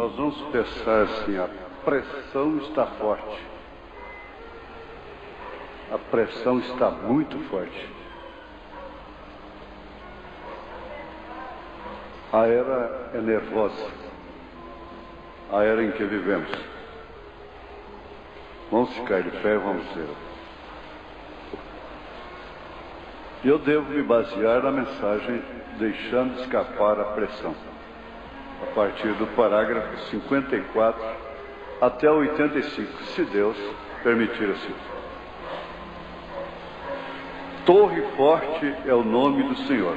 Nós vamos pensar assim, a pressão está forte. A pressão está muito forte. A era é nervosa. A era em que vivemos. Vamos ficar de pé e vamos ver. Eu devo me basear na mensagem deixando escapar a pressão. A partir do parágrafo 54 até 85, se Deus permitir assim. Torre forte é o nome do Senhor.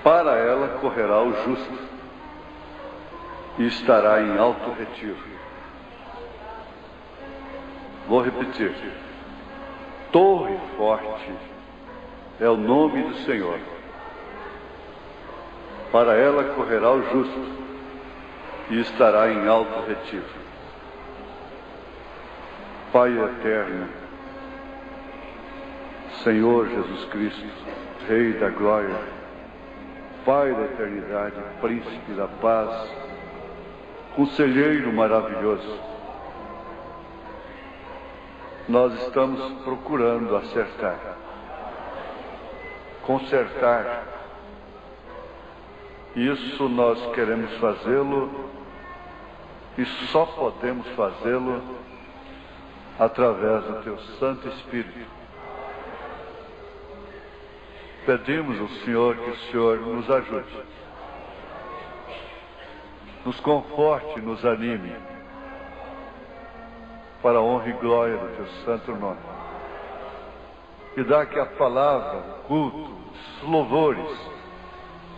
Para ela correrá o justo e estará em alto retiro. Vou repetir. Torre forte é o nome do Senhor. Para ela correrá o justo e estará em alto retiro. Pai eterno, Senhor Jesus Cristo, Rei da glória, Pai da eternidade, Príncipe da paz, Conselheiro maravilhoso, nós estamos procurando acertar, consertar. Isso nós queremos fazê-lo e só podemos fazê-lo através do Teu Santo Espírito. Pedimos ao Senhor que o Senhor nos ajude, nos conforte, nos anime, para a honra e glória do Teu santo nome. E dá que a palavra, o culto, os louvores,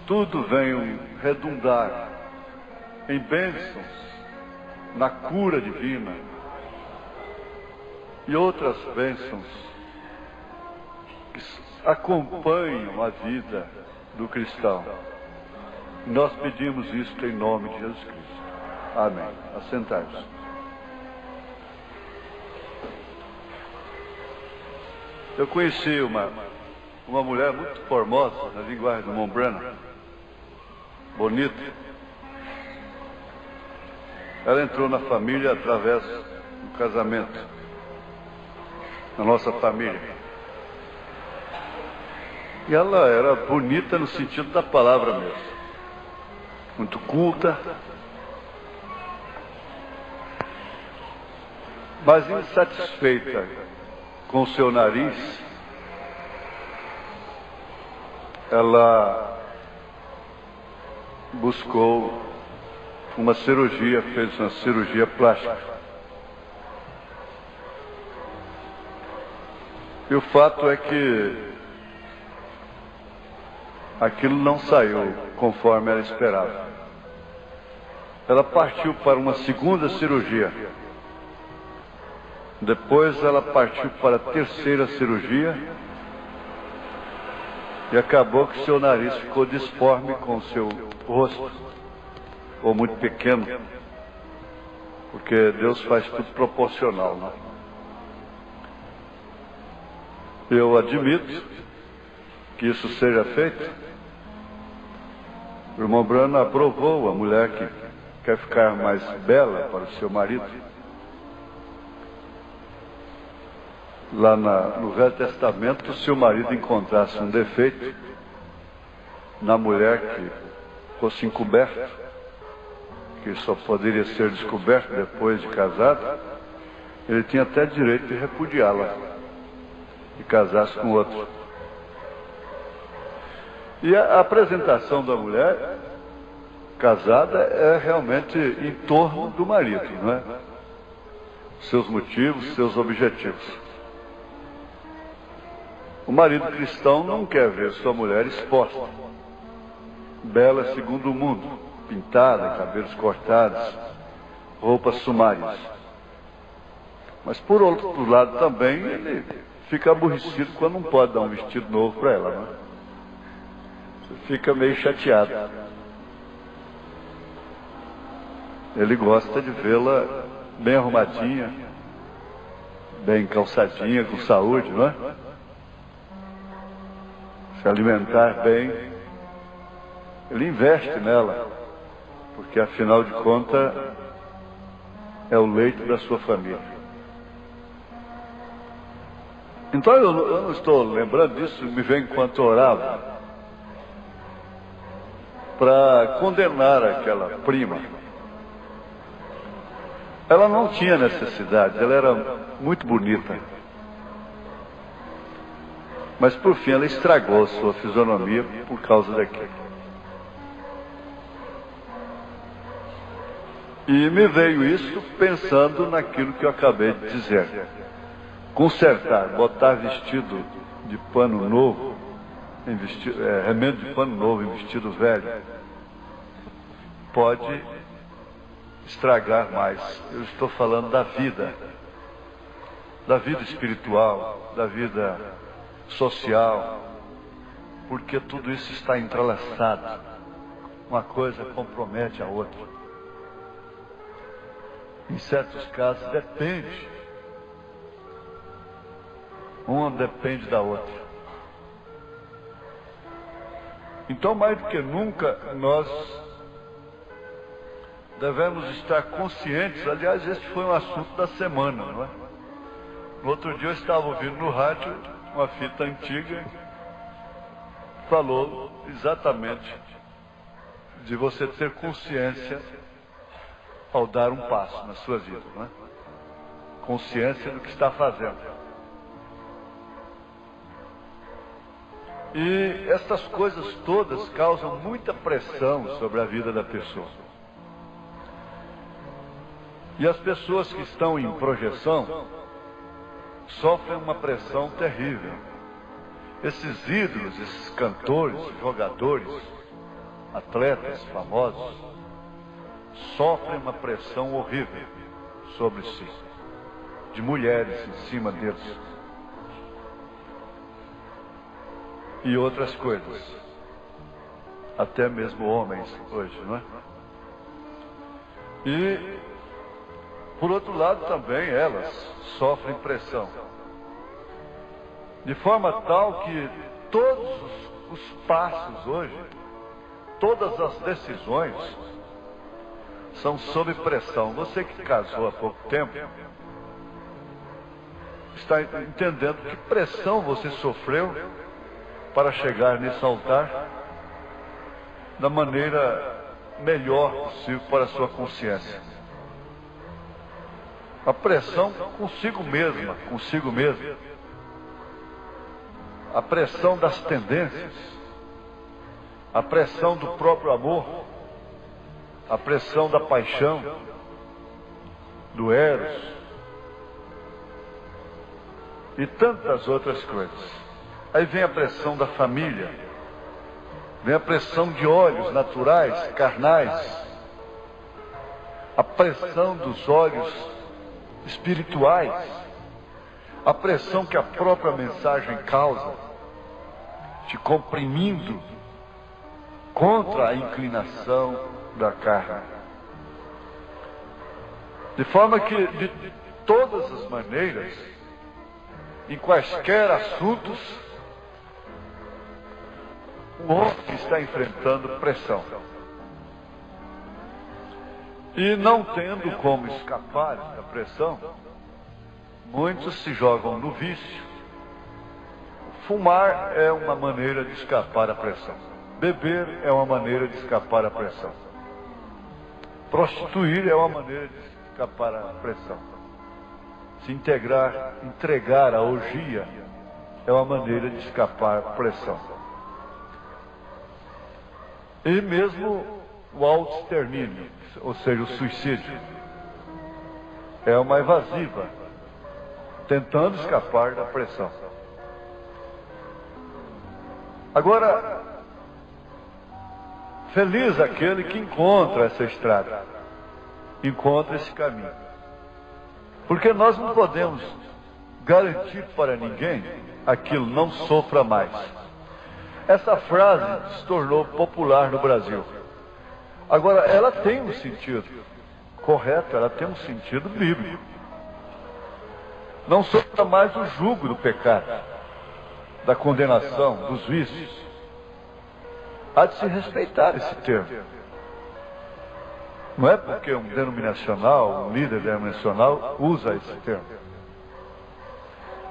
tudo venham redundar em bênçãos, na cura divina e outras bênçãos que acompanham a vida do cristão. Nós pedimos isto em nome de Jesus Cristo. Amém. Assentai-vos. Eu conheci uma mulher muito formosa, na linguagem do Mombrana, bonita. Ela entrou na família através do casamento, na nossa família. E ela era bonita no sentido da palavra mesmo. Muito culta, mas insatisfeita com o seu nariz, ela buscou uma cirurgia, fez uma cirurgia plástica. E o fato é que aquilo não saiu conforme ela esperava. Ela partiu para uma segunda cirurgia. Depois ela partiu para a terceira cirurgia e acabou que seu nariz ficou disforme com o seu rosto, ou muito pequeno, porque Deus faz tudo proporcional, né? Eu admito que isso seja feito. O irmão Bruno aprovou a mulher que quer ficar mais bela para o seu marido. Lá no Velho Testamento, se o marido encontrasse um defeito na mulher que fosse encoberto, que só poderia ser descoberto depois de casado, ele tinha até direito de repudiá-la e casasse com outro. E a apresentação da mulher casada é realmente em torno do marido, não é? Seus motivos, seus objetivos. O marido cristão não quer ver sua mulher exposta, bela segundo o mundo, pintada, cabelos cortados, roupas sumárias. Mas por outro lado também ele fica aborrecido quando não pode dar um vestido novo para ela, não é? Você fica meio chateado. Ele gosta de vê-la bem arrumadinha, bem calçadinha, com saúde, não é? Se alimentar bem. Ele investe nela porque afinal de contas é o leito da sua família. Então eu não estou lembrando disso, me veio enquanto orava, para condenar aquela prima. Ela não tinha necessidade, ela era muito bonita. Mas por fim ela estragou sua fisionomia por causa daquilo. E me veio isso pensando naquilo que eu acabei de dizer. Consertar, botar vestido de pano novo, remendo de pano novo em vestido velho, pode estragar mais. Eu estou falando da vida espiritual, da vida social, porque tudo isso está entrelaçado. Uma coisa compromete a outra. Em certos casos depende. Uma depende da outra. Então, mais do que nunca, nós devemos estar conscientes. Aliás, esse foi um assunto da semana, não é? No outro dia eu estava ouvindo no rádio uma fita antiga, falou exatamente de você ter consciência ao dar um passo na sua vida, não é? Consciência do que está fazendo. E essas coisas todas causam muita pressão sobre a vida da pessoa. E as pessoas que estão em projeção sofrem uma pressão terrível. Esses ídolos, esses cantores, jogadores, atletas famosos, sofrem uma pressão horrível sobre si, de mulheres em cima deles. E outras coisas, até mesmo homens hoje, não é? E, por outro lado, também elas sofrem pressão, de forma tal que todos os passos hoje, todas as decisões são sob pressão. Você que casou há pouco tempo está entendendo que pressão você sofreu para chegar nesse altar da maneira melhor possível para a sua consciência. A pressão consigo mesmo. A pressão das tendências, a pressão do próprio amor, a pressão da paixão, do eros e tantas outras coisas. Aí vem a pressão da família, vem a pressão de olhos naturais, carnais, a pressão dos olhos espirituais, a pressão que a própria mensagem causa, te comprimindo contra a inclinação da carne. De forma que, de todas as maneiras, em quaisquer assuntos, o homem está enfrentando pressão. E não tendo como escapar da pressão, muitos se jogam no vício. Fumar é uma maneira de escapar da pressão. Beber é uma maneira de escapar da pressão. Prostituir é uma maneira de escapar da pressão. Se entregar à orgia é uma maneira de escapar da pressão. E mesmo o auto-extermínio, ou seja, o suicídio, é uma evasiva, tentando escapar da pressão. Agora, feliz aquele que encontra essa estrada, encontra esse caminho. Porque nós não podemos garantir para ninguém aquilo, não sofra mais. Essa frase se tornou popular no Brasil. Agora, ela tem um sentido correto, ela tem um sentido bíblico. Não sofra mais o jugo do pecado, da condenação, dos vícios. Há de se respeitar esse termo. Não é porque um denominacional, um líder denominacional usa esse termo.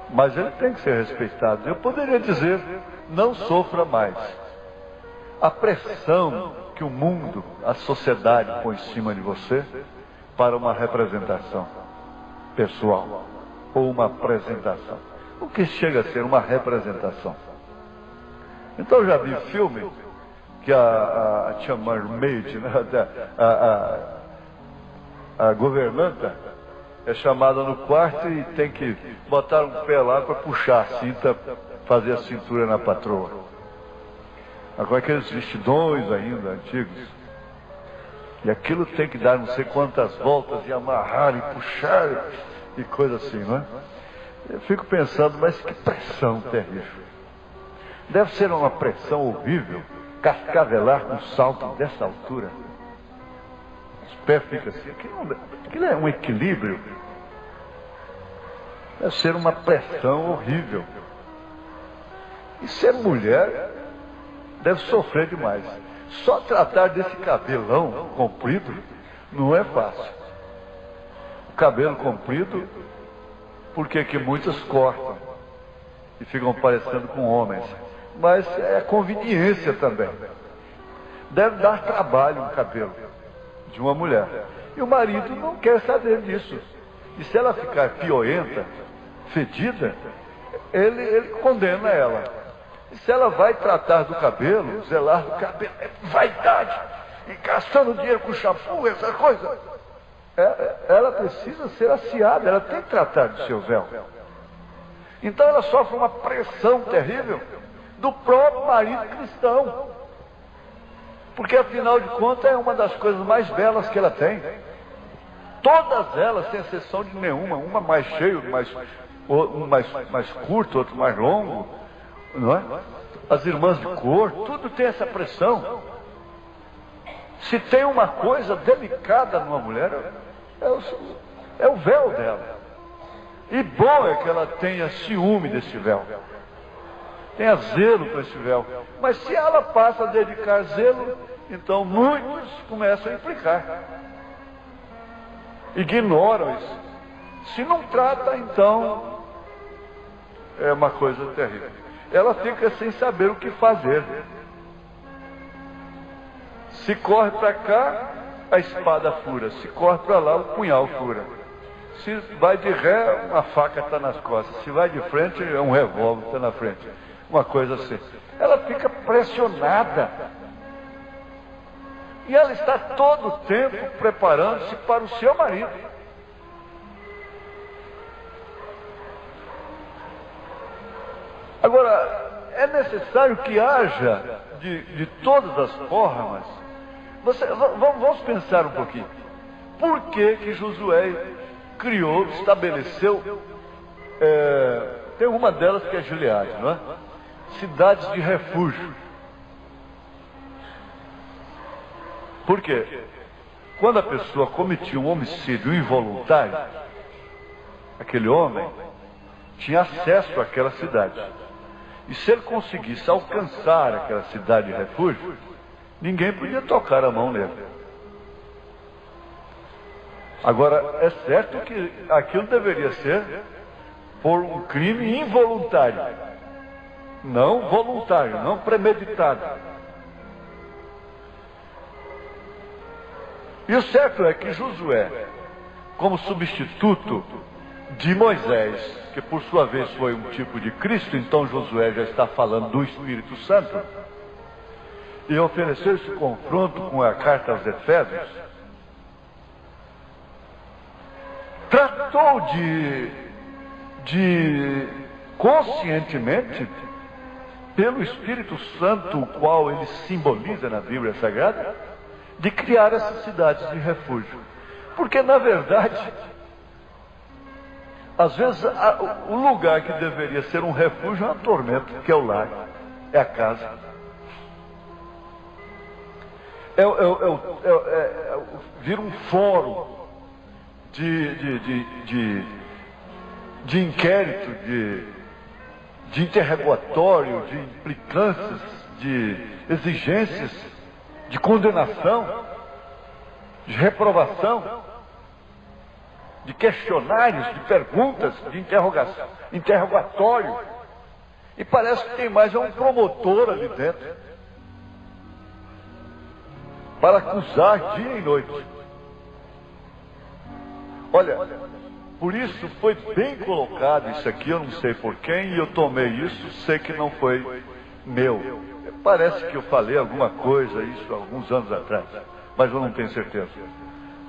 Mas ele tem que ser respeitado. Eu poderia dizer, não sofra mais. A pressão que o mundo, a sociedade põe em cima de você para uma representação pessoal ou uma apresentação. O que chega a ser uma representação. Então eu já vi filme que a chambermaid, né, a governanta, é chamada no quarto e tem que botar um pé lá para puxar a cinta, fazer a cintura na patroa. Agora aqueles vestidões ainda antigos. E aquilo tem que dar não sei quantas voltas e amarrar e puxar e coisa assim, não é? Eu fico pensando, mas que pressão terrível. Deve ser uma pressão horrível cascavelar com um salto dessa altura. Os pés ficam assim. Aquilo é um equilíbrio. Deve ser uma pressão horrível. E ser mulher deve sofrer demais. Só tratar desse cabelão comprido não é fácil. O cabelo comprido, porque que muitos cortam e ficam parecendo com homens. Mas é conveniência também. Deve dar trabalho um cabelo de uma mulher. E o marido não quer saber disso. E se ela ficar pioenta, fedida, ele condena ela. E se ela vai tratar do cabelo, zelar do cabelo, é vaidade, e gastando dinheiro com shampoo, essa coisa. Ela precisa ser aciada, ela tem que tratar do seu véu. Então ela sofre uma pressão terrível do próprio marido cristão. Porque afinal de contas é uma das coisas mais belas que ela tem. Todas elas, sem exceção de nenhuma, uma mais cheia, um mais curto, outro mais longo, não é? As irmãs de cor, tudo tem essa pressão. Se tem uma coisa delicada numa mulher, é o véu dela. E bom é que ela tenha ciúme desse véu, tenha zelo com esse véu. Mas se ela passa a dedicar zelo, então muitos começam a implicar, ignoram isso. Se não trata, então é uma coisa terrível. Ela fica sem saber o que fazer. Se corre para cá, a espada fura. Se corre para lá, o punhal fura. Se vai de ré, uma faca está nas costas. Se vai de frente, é um revólver está na frente. Uma coisa assim. Ela fica pressionada. E ela está todo o tempo preparando-se para o seu marido. Agora, é necessário que haja de todas as formas. Vamos pensar um pouquinho. Por que Josué criou, estabeleceu, tem uma delas que é Gileade, não é? Cidades de refúgio. Por quê? Quando a pessoa cometia um homicídio involuntário, aquele homem tinha acesso àquela cidade. E se ele conseguisse alcançar aquela cidade de refúgio, ninguém podia tocar a mão nele. Agora, é certo que aquilo deveria ser por um crime involuntário, não voluntário, não premeditado. E o certo é que Josué, como substituto de Moisés, que por sua vez foi um tipo de Cristo, então Josué já está falando do Espírito Santo, e ofereceu esse confronto com a carta aos Efésios, tratou de conscientemente, pelo Espírito Santo, o qual ele simboliza na Bíblia Sagrada, de criar essas cidades de refúgio. Porque, na verdade, às vezes o lugar que deveria ser um refúgio é um tormento, que é o lar, é a casa. Vira um fórum de inquérito, de interrogatório, de implicâncias, de exigências, de condenação, de reprovação, de questionários, de perguntas, de interrogatório. E parece que tem mais um promotor ali dentro para acusar dia e noite. Olha, por isso foi bem colocado isso aqui, eu não sei por quem, e eu tomei isso, sei que não foi meu. Parece que eu falei alguma coisa isso há alguns anos atrás, mas eu não tenho certeza.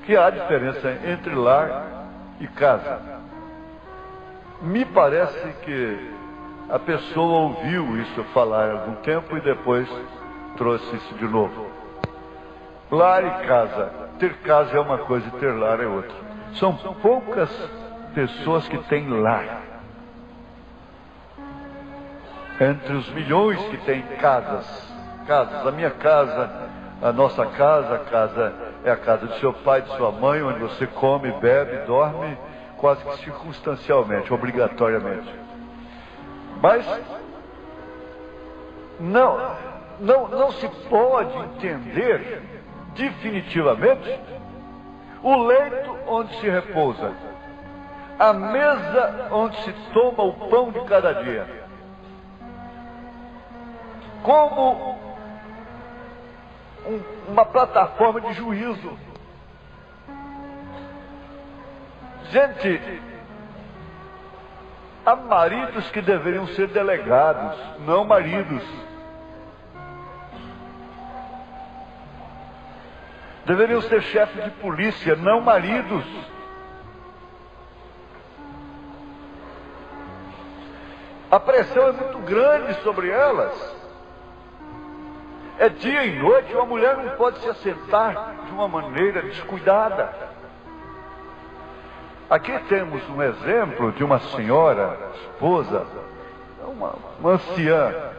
Que há diferença entre lar e casa. Me parece que a pessoa ouviu isso falar há algum tempo e depois trouxe isso de novo. Lar e casa. Ter casa é uma coisa e ter lar é outra. São poucas pessoas que têm lar. Entre os milhões que têm casas. A minha casa, a nossa casa, a casa é a casa de seu pai, de sua mãe, onde você come, bebe, dorme, quase que circunstancialmente, obrigatoriamente. Mas não se pode entender definitivamente o leito onde se repousa, a mesa onde se toma o pão de cada dia, como uma plataforma de juízo. Gente, há maridos que deveriam ser delegados, não maridos. Deveriam ser chefes de polícia, não maridos. A pressão é muito grande sobre elas. É dia e noite, uma mulher não pode se assentar de uma maneira descuidada. Aqui temos um exemplo de uma senhora, esposa, uma anciã.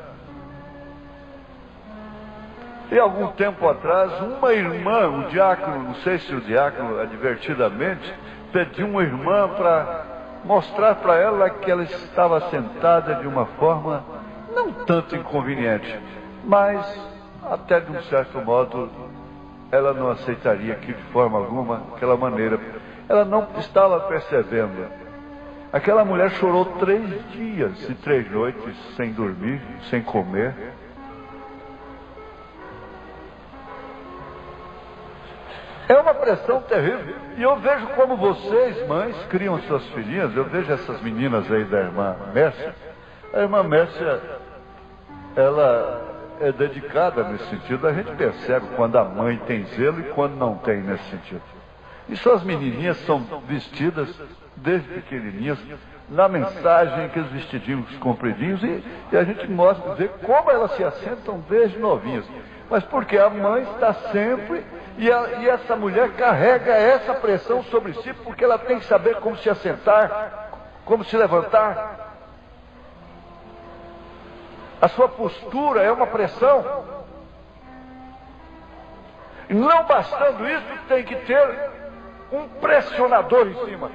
E algum tempo atrás, uma irmã, um diácono, não sei se o diácono advertidamente, pediu uma irmã para mostrar para ela que ela estava sentada de uma forma não tanto inconveniente, mas até de um certo modo ela não aceitaria aquilo de forma alguma, aquela maneira. Ela não estava percebendo. Aquela mulher chorou 3 dias e 3 noites sem dormir, sem comer. É uma pressão terrível. E eu vejo como vocês, mães, criam suas filhinhas. Eu vejo essas meninas aí da irmã Mércia. A irmã Mércia, ela é dedicada nesse sentido. A gente percebe quando a mãe tem zelo e quando não tem nesse sentido. E suas menininhas são vestidas desde pequenininhas, na mensagem, aqueles vestidinhos compridinhos, e a gente mostra, vê como elas se assentam desde novinhas. Mas porque a mãe está sempre, e essa mulher carrega essa pressão sobre si, porque ela tem que saber como se assentar, como se levantar. A sua postura é uma pressão. E não bastando isso, tem que ter um pressionador em cima.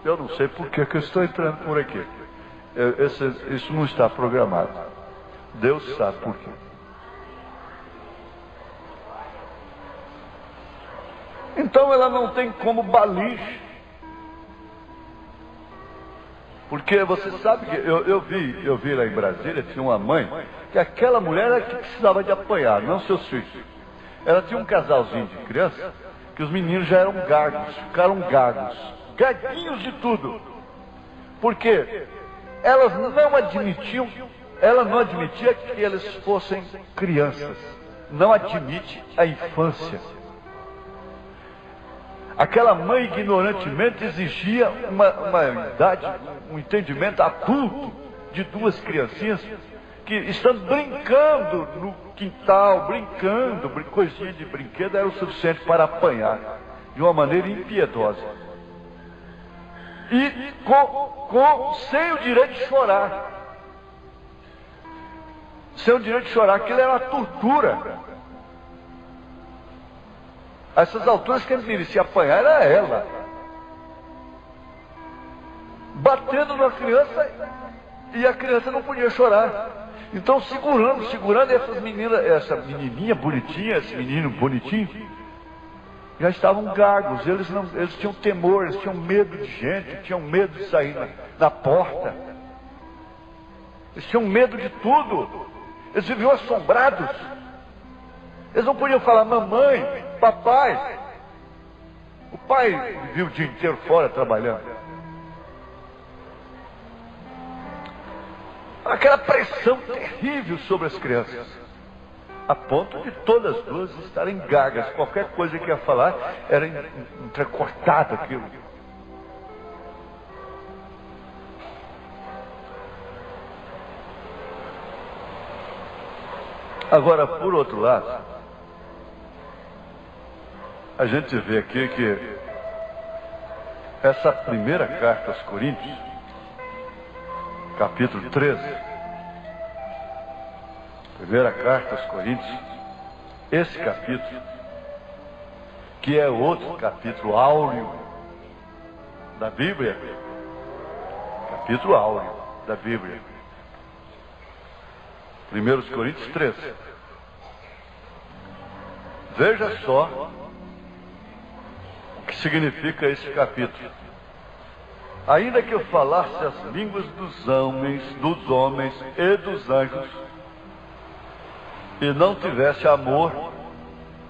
Eu não sei por que eu estou entrando por aqui. Isso não está programado. Deus sabe por quê. Então ela não tem como balir. Porque você sabe que eu vi lá em Brasília, tinha uma mãe, que aquela mulher era que precisava de apanhar, não seus filhos. Ela tinha um casalzinho de criança, que os meninos já eram gagos, ficaram gagos, gaguinhos de tudo. Porque ela não admitia que eles fossem crianças. Não admite a infância. Aquela mãe ignorantemente exigia uma idade, um entendimento adulto de 2 criancinhas que estando brincando no quintal, brincando, coisinha de brinquedo, era o suficiente para apanhar de uma maneira impiedosa. E sem o direito de chorar. Sem o direito de chorar, aquilo era uma tortura. A essas alturas, quem merecia apanhar era ela. Batendo na criança, e a criança não podia chorar. Então segurando essas meninas, essa menininha bonitinha, esse menino bonitinho, já estavam gagos. Eles tinham temor, eles tinham medo de gente, tinham medo de sair na porta. Eles tinham medo de tudo. Eles viviam assombrados. Eles não podiam falar mamãe, papai. O pai vivia o dia inteiro fora trabalhando. Aquela pressão terrível sobre as crianças, a ponto de todas as duas estarem gagas. Qualquer coisa que ia falar era entrecortado aquilo. Agora, por outro lado, a gente vê aqui que essa primeira carta aos Coríntios, capítulo 13, primeira carta aos Coríntios, esse capítulo, que é outro capítulo áureo da Bíblia, capítulo áureo da Bíblia, 1 Coríntios 13. Veja só o que significa esse capítulo. Ainda que eu falasse as línguas dos homens e dos anjos, e não tivesse amor,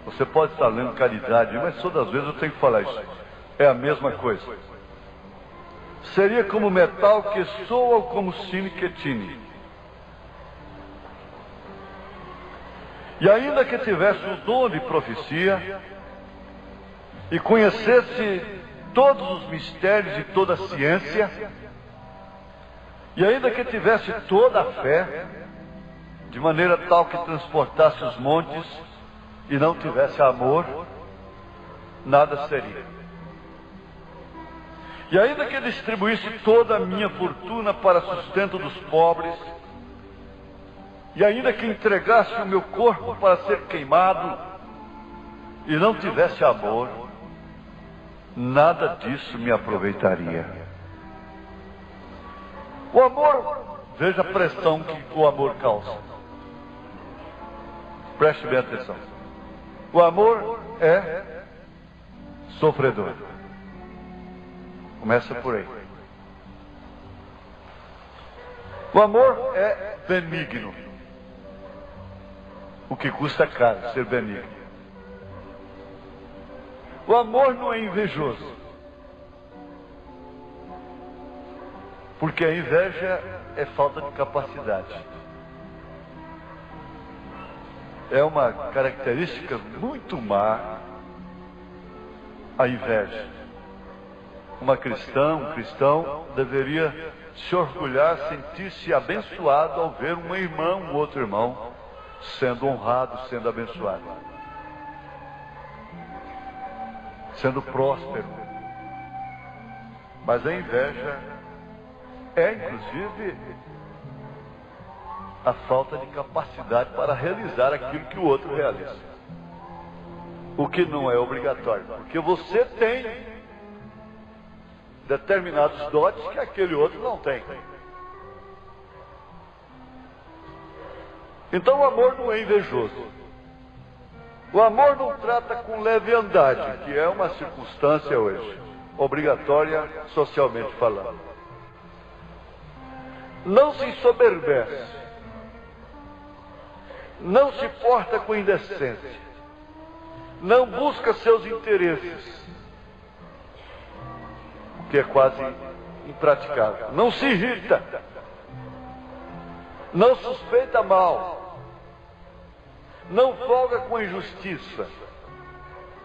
você pode estar lendo caridade, mas todas as vezes eu tenho que falar isso, é a mesma coisa. Seria como metal que soa ou como sino que tine. E ainda que tivesse o dom de profecia, e conhecesse todos os mistérios e toda a ciência, e ainda que tivesse toda a fé, de maneira tal que transportasse os montes, e não tivesse amor, nada seria. E ainda que distribuísse toda a minha fortuna para sustento dos pobres, e ainda que entregasse o meu corpo para ser queimado, e não tivesse amor, nada disso me aproveitaria. O amor, veja a pressão que o amor causa. Preste bem atenção. O amor é sofredor. Começa por aí. O amor é benigno. O que custa caro ser benigno. O amor não é invejoso. Porque a inveja é falta de capacidade. É uma característica muito má a inveja. Um cristão deveria se orgulhar, sentir-se abençoado ao ver um irmão, um outro irmão, sendo honrado, sendo abençoado, sendo próspero. Mas a inveja é, inclusive, a falta de capacidade para realizar aquilo que o outro realiza. O que não é obrigatório, porque você tem determinados dotes que aquele outro não tem. Então o amor não é invejoso. O amor não trata com leviandade, que é uma circunstância hoje, obrigatória socialmente falando. Não se ensoberbece. Não se porta com indecência. Não busca seus interesses, o que é quase impraticável. Não se irrita. Não suspeita mal. Não folga com a injustiça,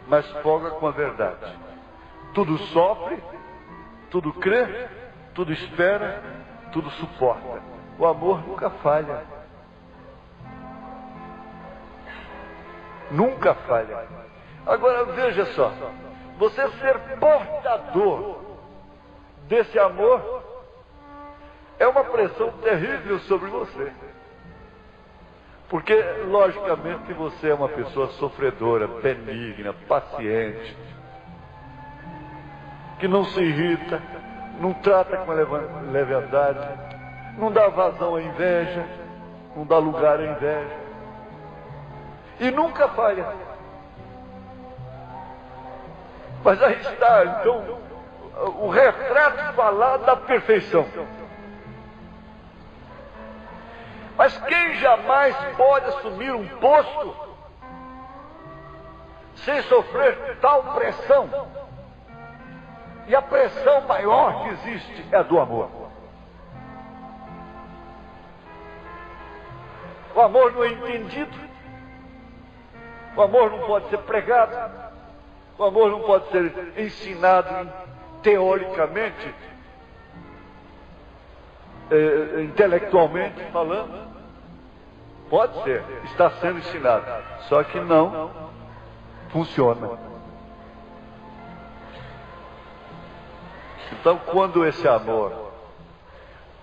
mas folga com a verdade. Tudo sofre, tudo crê, tudo espera, tudo suporta. O amor nunca falha. Nunca falha. Agora veja só, você ser portador desse amor é uma pressão terrível sobre você. Porque, logicamente, você é uma pessoa sofredora, benigna, paciente, que não se irrita, não trata com leviandade, não dá vazão à inveja, não dá lugar à inveja. E nunca falha. Mas aí está, então, o retrato falado da perfeição. Mas quem jamais pode assumir um posto sem sofrer tal pressão? E a pressão maior que existe é a do amor. O amor não é entendido. O amor não pode ser pregado. O amor não pode ser ensinado teoricamente, intelectualmente falando. Pode ser, está sendo ensinado, só que não funciona. Então, quando esse amor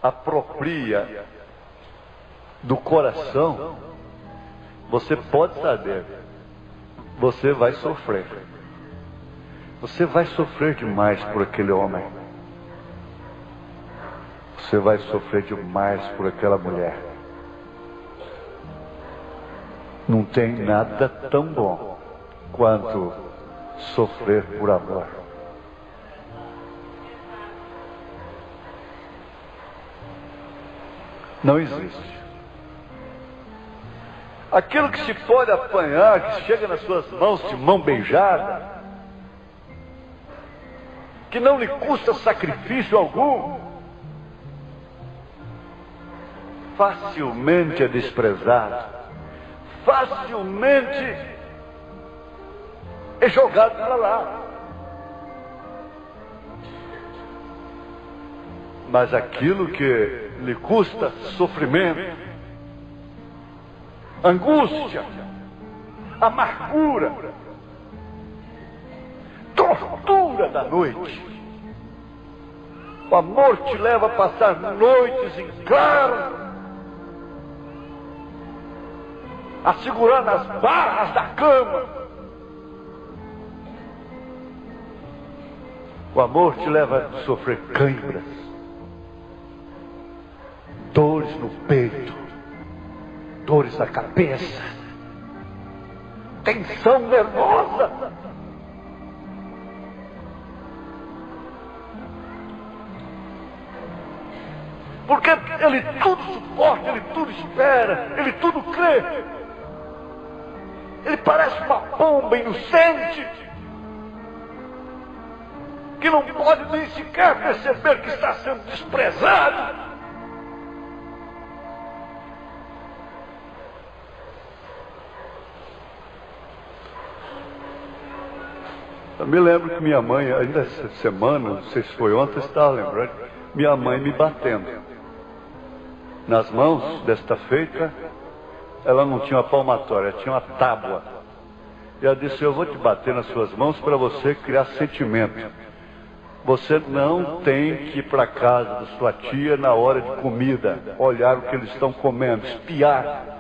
apropria do coração, você pode saber, você vai sofrer. Você vai sofrer demais por aquele homem. Você vai sofrer demais por aquela mulher. Não tem nada tão bom quanto sofrer por amor. Não existe. Aquilo que se pode apanhar, que chega nas suas mãos de mão beijada, que não lhe custa sacrifício algum, facilmente é desprezado, facilmente é jogado para lá. Mas aquilo que lhe custa sofrimento, angústia, amargura, tortura da noite. O amor te leva a passar noites em claro, a segurar nas barras da cama. O amor te leva a sofrer câimbras, dores no peito, dores na cabeça, tensão nervosa. Porque ele tudo suporta, ele tudo espera, ele tudo crê. Ele parece uma pomba inocente, que não pode nem sequer perceber que está sendo desprezado. Eu me lembro que minha mãe, ainda essa semana, não sei se foi ontem, estava lembrando, minha mãe me batendo nas mãos desta feita. Ela não tinha uma palmatória, tinha uma tábua. E ela disse: eu vou te bater nas suas mãos para você criar sentimento. Você não tem que ir para casa da sua tia na hora de comida, olhar o que eles estão comendo, espiar.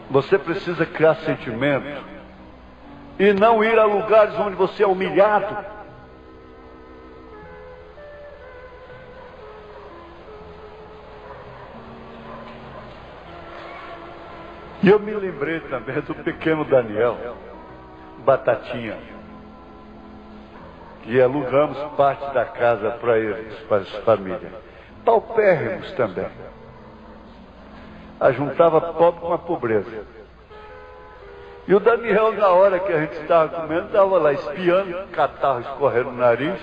Você precisa criar sentimento e não ir a lugares onde você é humilhado. E eu me lembrei também do pequeno Daniel, Batatinha, que alugamos parte da casa para eles, para as famílias. Paupérrimos também. Ajuntava pobre com a pobreza. E o Daniel, na hora que a gente estava comendo, estava lá espiando, catarro escorrendo no nariz.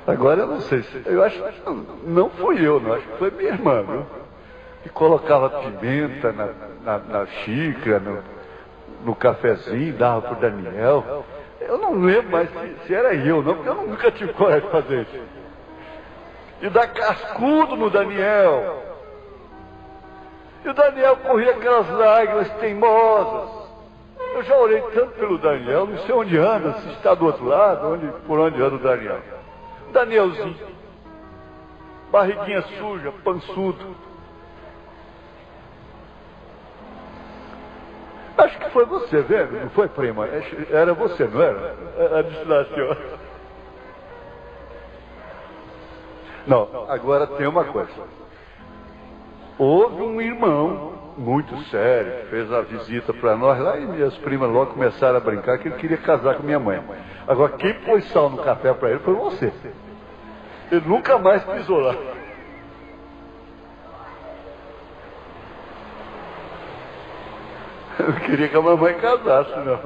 Agora eu não sei se... Eu acho que não fui eu, não. Acho que foi minha irmã, viu? Que colocava pimenta na xícara, no cafezinho, dava para o Daniel. Eu não lembro mais se era eu, não, porque eu nunca tive coragem de fazer isso. E dar cascudo no Daniel. E o Daniel corria aquelas lágrimas teimosas. Eu já orei tanto pelo Daniel, não sei onde anda, se está do outro lado, por onde anda o Daniel. Danielzinho, barriguinha suja, pançudo. Acho que foi você, vendo? Não foi, prima? Era você, não era? A disse lá, senhora. Não, agora tem uma coisa. Houve um irmão muito sério que fez a visita para nós lá e minhas primas logo começaram a brincar que ele queria casar com minha mãe. Agora, quem pôs sal no café para ele foi você. Ele nunca mais pisou lá. Eu queria que a mamãe casasse, não.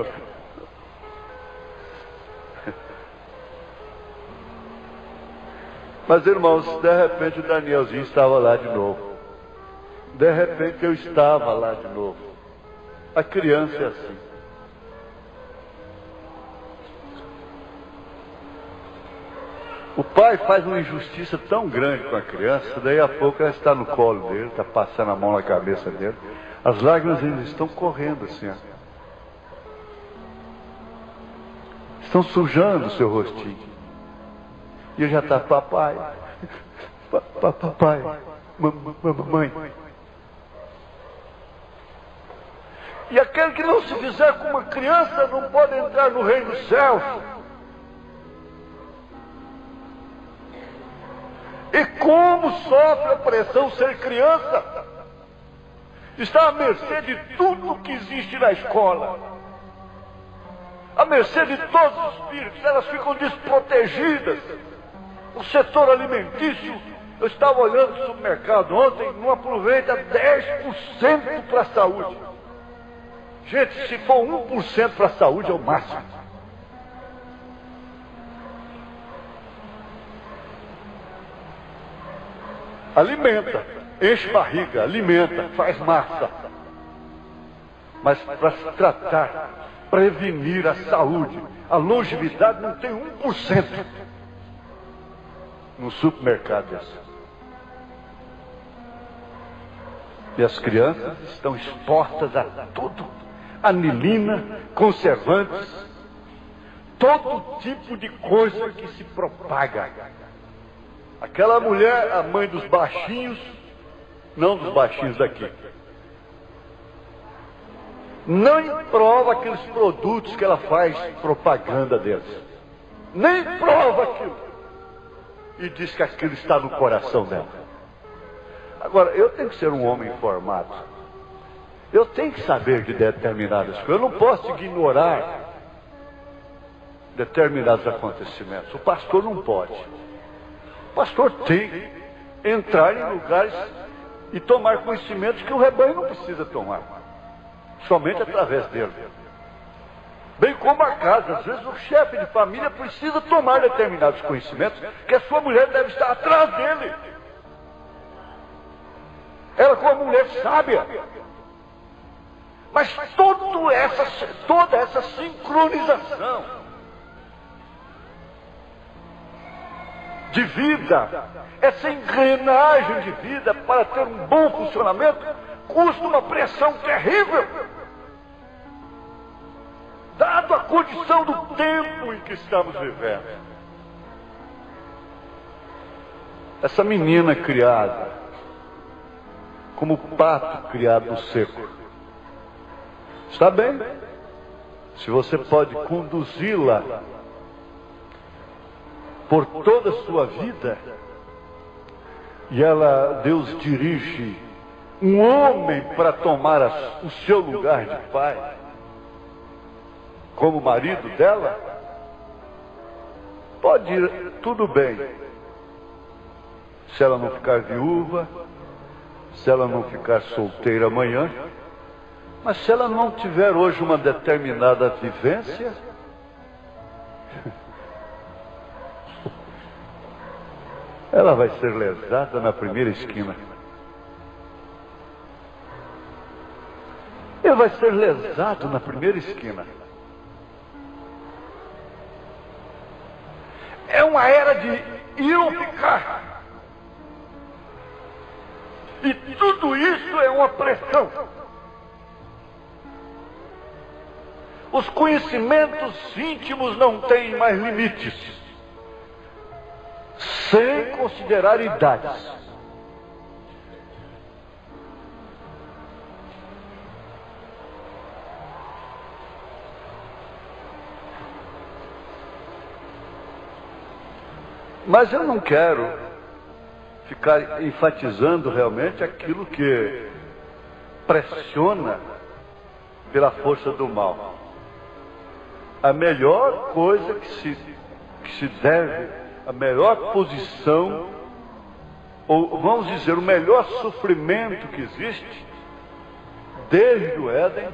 Mas, irmãos, de repente o Danielzinho estava lá de novo. De repente eu estava lá de novo. A criança é assim. O pai faz uma injustiça tão grande com a criança, daí a pouco ela está no colo dele, está passando a mão na cabeça dele. As lágrimas ainda estão correndo assim, ó. Estão sujando o seu rostinho. E ele já está, papai, papai, mamãe. E aquele que não se fizer com uma criança não pode entrar no reino dos céus. E como sofre a pressão ser criança? Está à mercê de tudo que existe na escola. À mercê de todos os espíritos, elas ficam desprotegidas. O setor alimentício, eu estava olhando no supermercado ontem, não aproveita 10% para a saúde. Gente, se for 1% para a saúde é o máximo. Alimenta, enche barriga, alimenta, faz massa. Mas para se tratar, prevenir a saúde, a longevidade não tem 1% no supermercado desse. E as crianças estão expostas a tudo. Anilina, conservantes, todo tipo de coisa que se propaga. Aquela mulher, a mãe dos baixinhos, não dos baixinhos daqui, não prova aqueles produtos que ela faz propaganda deles. Nem prova aquilo. E diz que aquilo está no coração dela. Agora, eu tenho que ser um homem informado. Eu tenho que saber de determinadas coisas. Eu não posso ignorar determinados acontecimentos. O pastor não pode. O pastor tem que entrar em lugares e tomar conhecimentos que o rebanho não precisa tomar. Somente através dele. Bem como a casa. Às vezes o chefe de família precisa tomar determinados conhecimentos que a sua mulher deve estar atrás dele. Ela como mulher sábia. Mas toda essa sincronização de vida, essa engrenagem de vida para ter um bom funcionamento, custa uma pressão terrível. Dado a condição do tempo em que estamos vivendo. Essa menina criada como pato criado no seco. Está bem? Se você pode conduzi-la por toda a sua vida, e Deus dirige um homem para tomar o seu lugar de pai, como marido dela, pode ir tudo bem. Se ela não ficar viúva, se ela não ficar solteira amanhã, mas se ela não tiver hoje uma determinada vivência, ela vai ser lesada na primeira esquina. Ele vai ser lesado na primeira esquina. É uma era de ir ou ficar. E tudo isso é uma pressão. Os conhecimentos íntimos não têm mais limites, sem considerar idades. Mas eu não quero ficar enfatizando realmente aquilo que pressiona pela força do mal. A melhor coisa que se deve, a melhor posição, ou vamos dizer, o melhor sofrimento que existe, desde o Éden,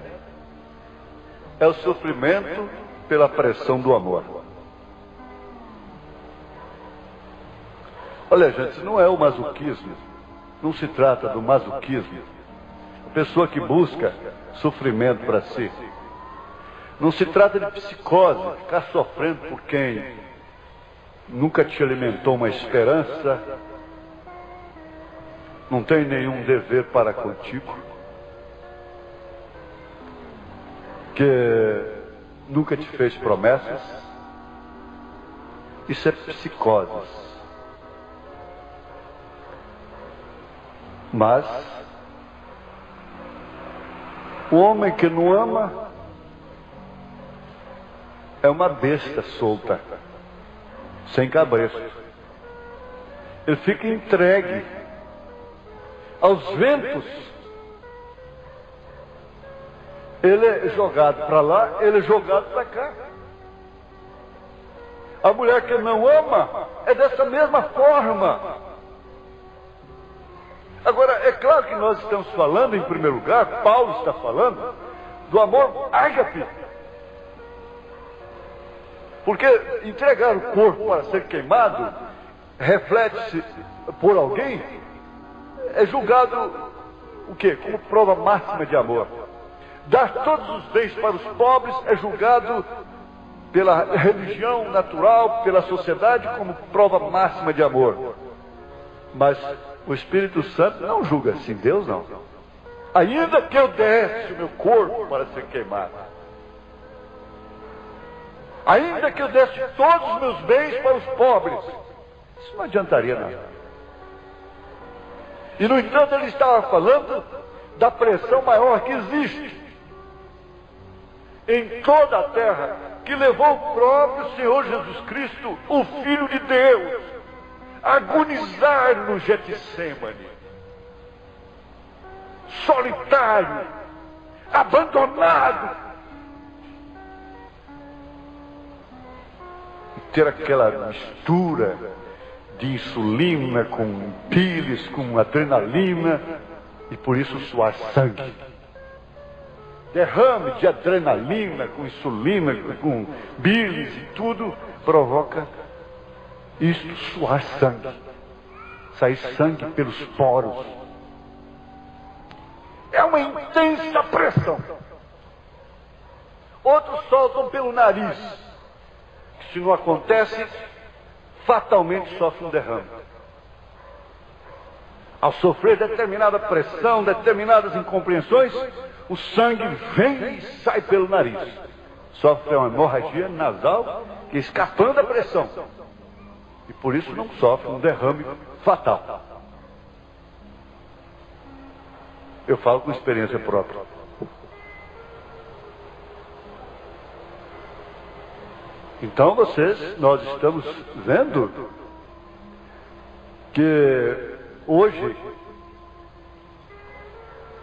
é o sofrimento pela pressão do amor. Olha, gente, não é o masoquismo, não se trata do masoquismo. A pessoa que busca sofrimento para si. Não se trata de psicose, ficar sofrendo por quem nunca te alimentou uma esperança, não tem nenhum dever para contigo, que nunca te fez promessas. Isso é psicose. Mas o homem que não ama é uma besta solta, sem cabresto. Ele fica entregue aos ventos. Ele é jogado para lá, ele é jogado para cá. A mulher que não ama é dessa mesma forma. Agora, é claro que nós estamos falando, em primeiro lugar, Paulo está falando do amor ágape. Porque entregar o corpo para ser queimado, reflete-se por alguém, é julgado o quê? Como prova máxima de amor. Dar todos os bens para os pobres é julgado pela religião natural, pela sociedade, como prova máxima de amor. Mas o Espírito Santo não julga assim, Deus não. Ainda que eu desse o meu corpo para ser queimado, ainda que eu desse todos os meus bens para os pobres, isso não adiantaria nada. E no entanto ele estava falando da pressão maior que existe em toda a terra, que levou o próprio Senhor Jesus Cristo, o Filho de Deus, a agonizar no Getsêmani, solitário, abandonado, e ter aquela mistura de insulina com pílulas, com adrenalina, e por isso suar sangue. Derrame de adrenalina, com insulina, com bilis e tudo, provoca isto, suar sangue. Sair sangue pelos poros. É uma intensa pressão. Outros soltam pelo nariz. Se não acontece, fatalmente sofre um derrame. Ao sofrer determinada pressão, determinadas incompreensões, o sangue vem e sai pelo nariz. Sofre uma hemorragia nasal, que escapando da pressão. E por isso não sofre um derrame fatal. Eu falo com experiência própria. Então nós estamos vendo que hoje,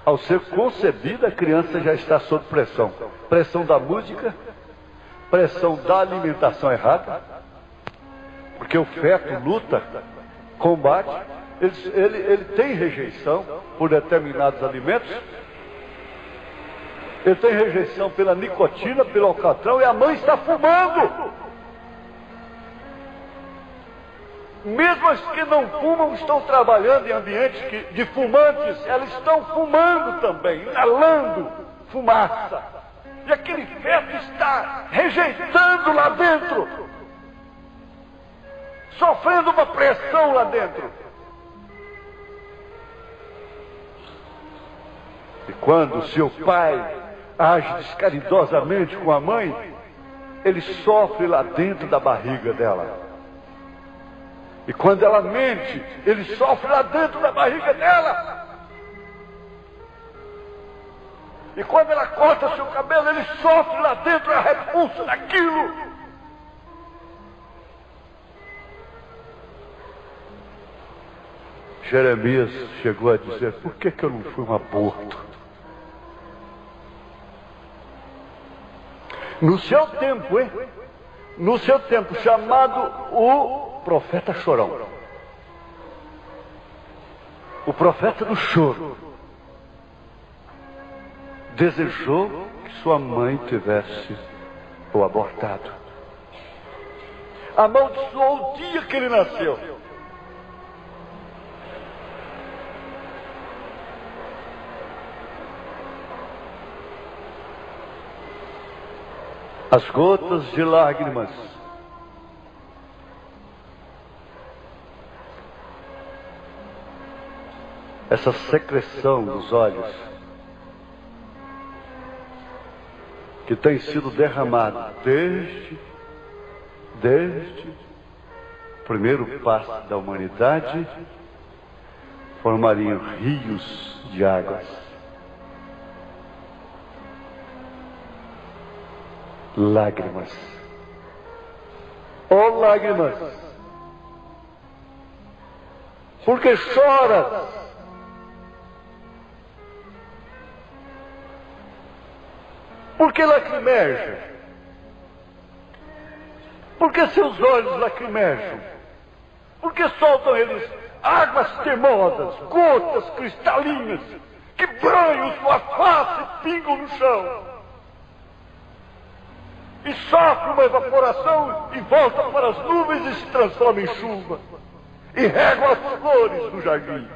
ao ser concebida, a criança já está sob pressão. Pressão da música, pressão da alimentação errada, porque o feto luta, combate, ele tem rejeição por determinados alimentos, ele tem rejeição pela nicotina, pelo alcatrão, e a mãe está fumando. Mesmo as que não fumam estão trabalhando em ambientes de fumantes, elas estão fumando também, inalando fumaça. E aquele feto está rejeitando lá dentro, sofrendo uma pressão lá dentro. E quando o seu pai age descaridosamente com a mãe, ele sofre lá dentro da barriga dela. E quando ela mente, ele sofre lá dentro da barriga dela. E quando ela corta seu cabelo, ele sofre lá dentro a repulsa daquilo. Jeremias chegou a dizer: por que eu não fui um aborto? No seu tempo, hein? No seu tempo, chamado o profeta chorão. O profeta do choro. Desejou que sua mãe tivesse o abortado. Amaldiçoou o dia que ele nasceu. As gotas de lágrimas essa secreção dos olhos que tem sido derramada desde o primeiro passo da humanidade, formariam rios de águas. Lágrimas. Oh, lágrimas! Porque choras? Porque lacrimeja? Porque seus olhos lacrimejam? Porque soltam eles águas temosas, gotas cristalinas, que banham sua face e pingam no chão? E sofre uma evaporação e volta para as nuvens e se transforma em chuva. E regam as flores do jardim.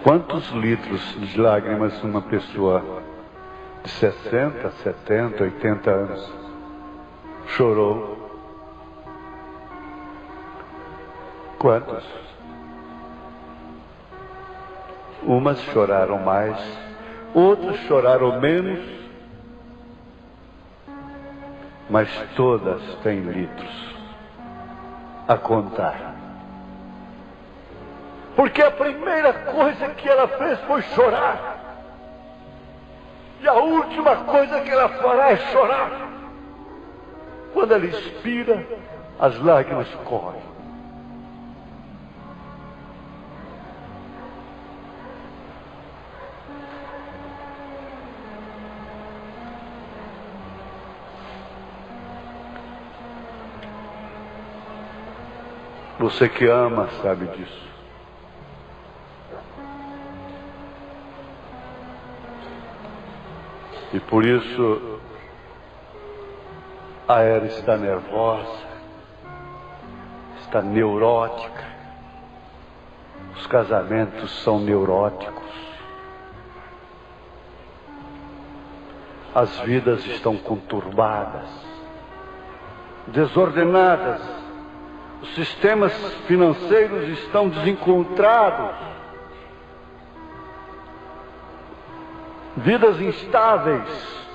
Quantos litros de lágrimas uma pessoa de 60, 70, 80 anos chorou? Quantos? Umas choraram mais, outras choraram menos, mas todas têm litros a contar. Porque a primeira coisa que ela fez foi chorar. E a última coisa que ela fará é chorar. Quando ela expira, as lágrimas correm. Você que ama sabe disso. E por isso a Era está nervosa, está neurótica. Os casamentos são neuróticos. As vidas estão conturbadas, desordenadas. Os sistemas financeiros estão desencontrados. Vidas instáveis.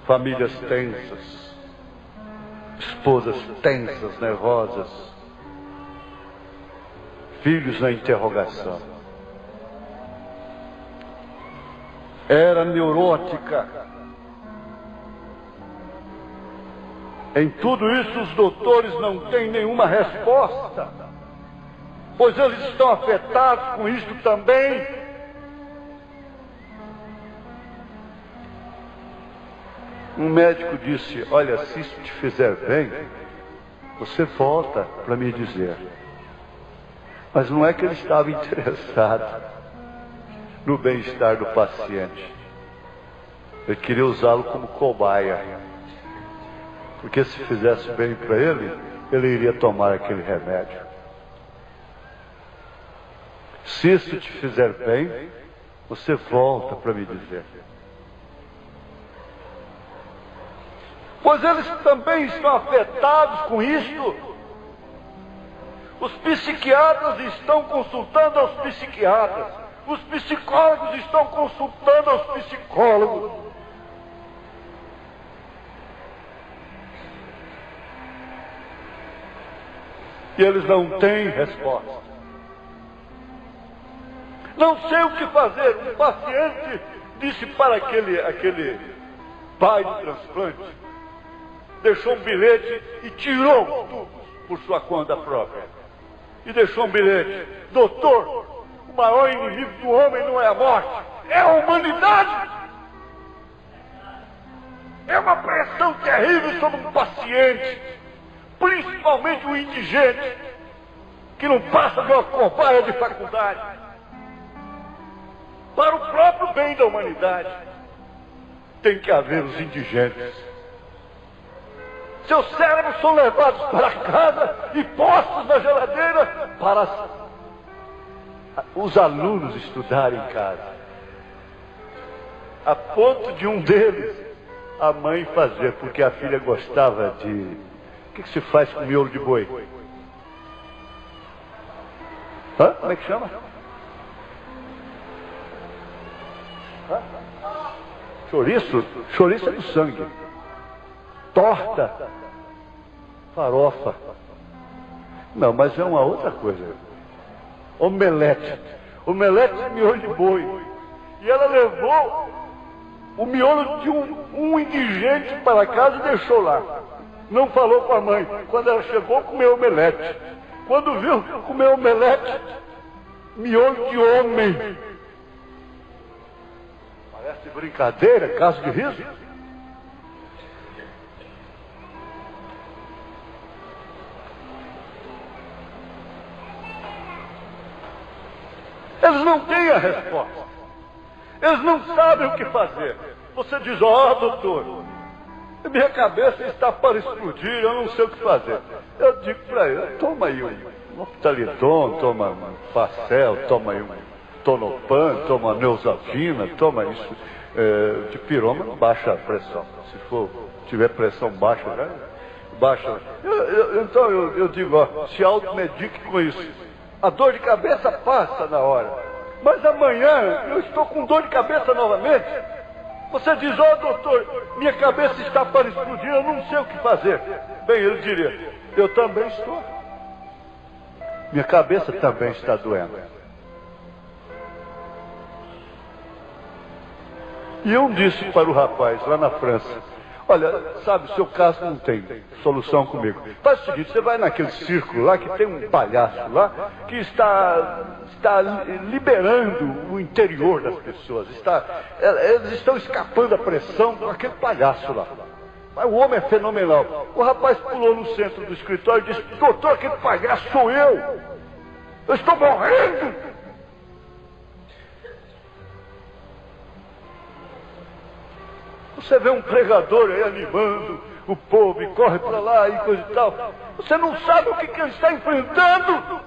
Famílias tensas. Esposas tensas, nervosas. Filhos na interrogação. Era neurótica. Em tudo isso, os doutores não têm nenhuma resposta, pois eles estão afetados com isso também. Um médico disse: olha, se isso te fizer bem, você volta para me dizer. Mas não é que ele estava interessado no bem-estar do paciente. Ele queria usá-lo como cobaia. Porque se fizesse bem para ele, ele iria tomar aquele remédio. Se isso te fizer bem, você volta para me dizer. Pois eles também estão afetados com isto. Os psiquiatras estão consultando aos psiquiatras. Os psicólogos estão consultando aos psicólogos. E eles não têm resposta. Não sei o que fazer. Um paciente disse para aquele pai de transplante, deixou um bilhete e tirou tudo por sua conta própria. E deixou um bilhete: doutor, o maior inimigo do homem não é a morte, é a humanidade. É uma pressão terrível sobre um paciente, principalmente o indigente, que não passa de uma cobaia de faculdade. Para o próprio bem da humanidade, tem que haver os indigentes. Seus cérebros são levados para casa e postos na geladeira para os alunos estudarem em casa. A ponto de um deles, a mãe fazer, porque a filha gostava de... O que se faz com miolo de boi? Hã? Como é que chama? Hã? Chouriço? Chouriço é do sangue. Torta. Farofa. Não, mas é uma outra coisa. Omelete. Omelete de miolo de boi. E ela levou o miolo de um indigente para casa e deixou lá. Não falou com a mãe. Quando ela chegou, comeu omelete. Quando viu, comeu omelete, miolo de homem. Parece brincadeira, caso de riso. Eles não têm a resposta. Eles não sabem o que fazer. Você diz: ó, doutor, minha cabeça está para explodir, eu não sei o que fazer. Eu digo para ele: toma aí um Optaliton, toma um Facel, toma aí um Tonopan, toma Neosaldina, toma isso. De piroma não baixa a pressão. Se for, tiver pressão baixa, né? Baixa. Então eu digo: ó, se automedique com isso. A dor de cabeça passa na hora. Mas amanhã eu estou com dor de cabeça novamente. Você diz: ó, doutor, minha cabeça está para explodir, eu não sei o que fazer. Bem, ele diria: eu também estou. Minha cabeça também está doendo. E eu disse para o rapaz lá na França: olha, sabe, seu caso não tem solução comigo. Faz o seguinte, você vai naquele círculo lá que tem um palhaço lá que está liberando o interior das pessoas. Eles estão escapando da pressão com aquele palhaço lá. Mas o homem é fenomenal. O rapaz pulou no centro do escritório e disse: doutor, aquele palhaço sou eu. Eu estou morrendo. Você vê um pregador aí animando o povo e corre para lá e coisa e tal. Você não sabe o que ele está enfrentando.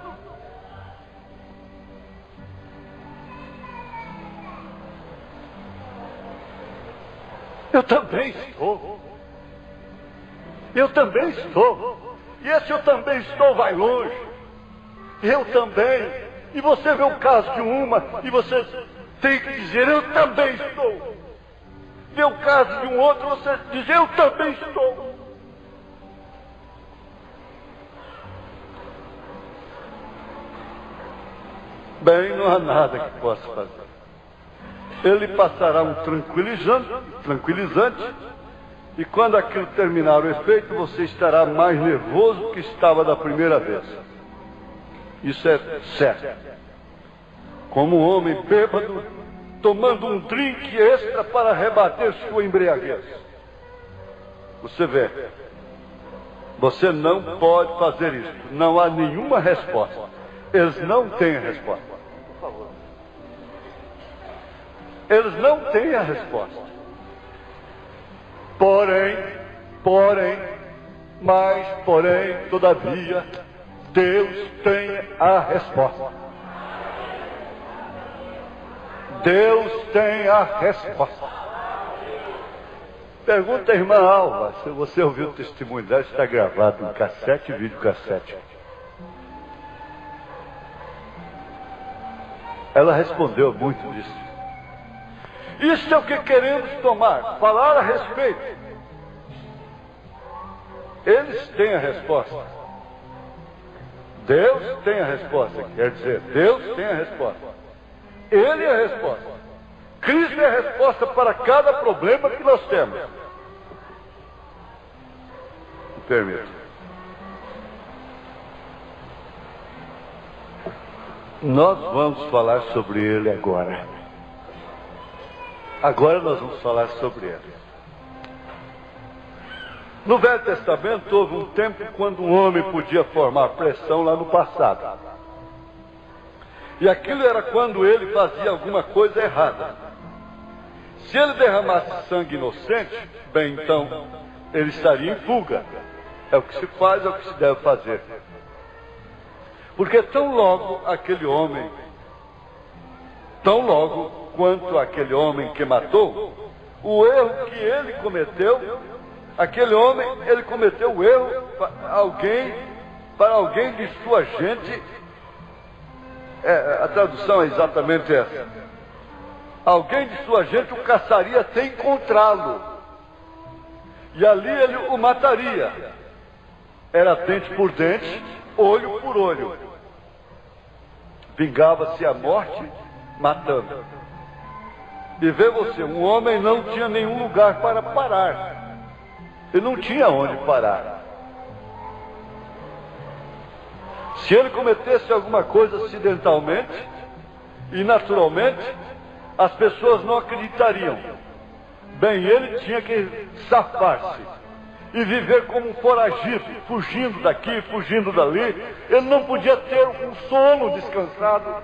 Eu também estou. Eu também estou. E esse eu também estou vai longe. Eu também. E você vê o caso de uma e você tem que dizer: eu também estou. Vê o caso de um outro, você diz: eu também estou. Bem, não há nada que possa fazer. Ele passará um tranquilizante, e quando aquilo terminar o efeito, você estará mais nervoso que estava da primeira vez. Isso é certo. Como um homem bêbado tomando um drink extra para rebater sua embriaguez. Você vê, você não pode fazer isso. Não há nenhuma resposta. Eles não têm a resposta. Por favor. Eles não têm a resposta. Porém, todavia, Deus tem a resposta. Deus tem a resposta. Pergunta à irmã Alva, se você ouviu o testemunho dela, está gravado em cassete e videocassete. Ela respondeu muito disso. Isso é o que queremos tomar, falar a respeito. Eles têm a resposta. Deus tem a resposta, quer dizer, Deus tem a resposta. Ele é a resposta. Cristo é a resposta para cada problema que nós temos. Permita. Nós vamos falar sobre ele agora. Agora nós vamos falar sobre ele. No Velho Testamento houve um tempo quando um homem podia formar pressão lá no passado. E aquilo era quando ele fazia alguma coisa errada. Se ele derramasse sangue inocente, bem, então ele estaria em fuga. É o que se faz, é o que se deve fazer. Porque tão logo quanto aquele homem que matou, o erro que ele cometeu, aquele homem, ele cometeu o erro para alguém de sua gente. A tradução é exatamente essa. Alguém de sua gente o caçaria sem encontrá-lo. E ali ele o mataria. Era dente por dente, olho por olho. Vingava-se a morte, matando. E vê você, um homem não tinha nenhum lugar para parar. Ele não tinha onde parar. Se ele cometesse alguma coisa acidentalmente e naturalmente, as pessoas não acreditariam. Bem, ele tinha que safar-se e viver como um foragido, fugindo daqui, fugindo dali. Ele não podia ter um sono descansado.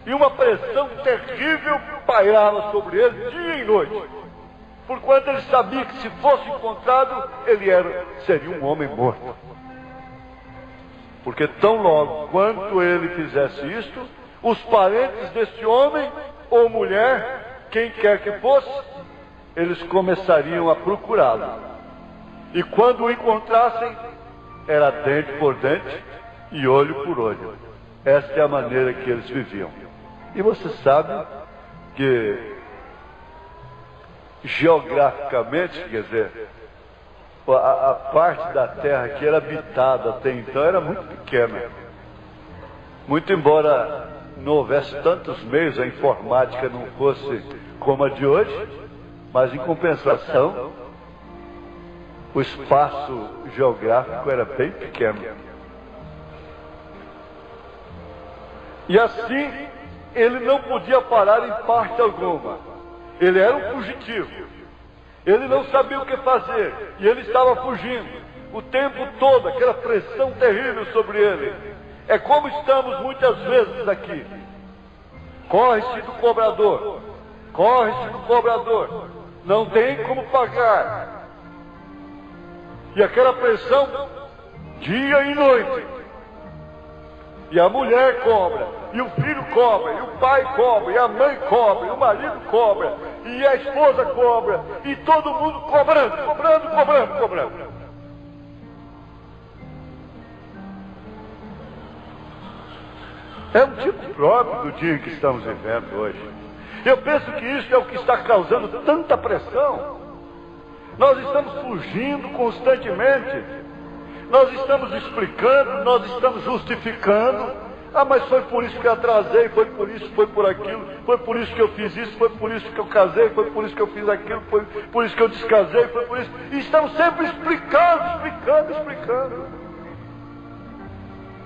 E uma pressão terrível pairava sobre ele dia e noite. Porquanto ele sabia que se fosse encontrado, ele seria um homem morto. Porque tão logo quanto ele fizesse isto, os parentes deste homem ou mulher, quem quer que fosse, eles começariam a procurá-lo. E quando o encontrassem, era dente por dente e olho por olho. Esta é a maneira que eles viviam. E você sabe que, geograficamente, quer dizer, a parte da terra que era habitada até então era muito pequena. Muito embora não houvesse tantos meios, a informática não fosse como a de hoje, mas em compensação, o espaço geográfico era bem pequeno. E assim, ele não podia parar em parte alguma. Ele era um fugitivo. Ele não sabia o que fazer. E ele estava fugindo. O tempo todo, aquela pressão terrível sobre ele. É como estamos muitas vezes aqui. Corre-se do cobrador. Corre-se do cobrador. Não tem como pagar. E aquela pressão, dia e noite. E a mulher cobra, e o filho cobra, e o pai cobra, e a mãe cobra, e o marido cobra, e a esposa cobra, e todo mundo cobrando. É um tipo próprio do dia que estamos vivendo hoje. Eu penso que isso é o que está causando tanta pressão. Nós estamos fugindo constantemente. Nós estamos explicando, nós estamos justificando. Ah, mas foi por isso que eu atrasei, foi por isso, foi por aquilo, foi por isso que eu fiz isso, foi por isso que eu casei, foi por isso que eu fiz aquilo, foi por isso que eu descasei, foi por isso. E estamos sempre explicando.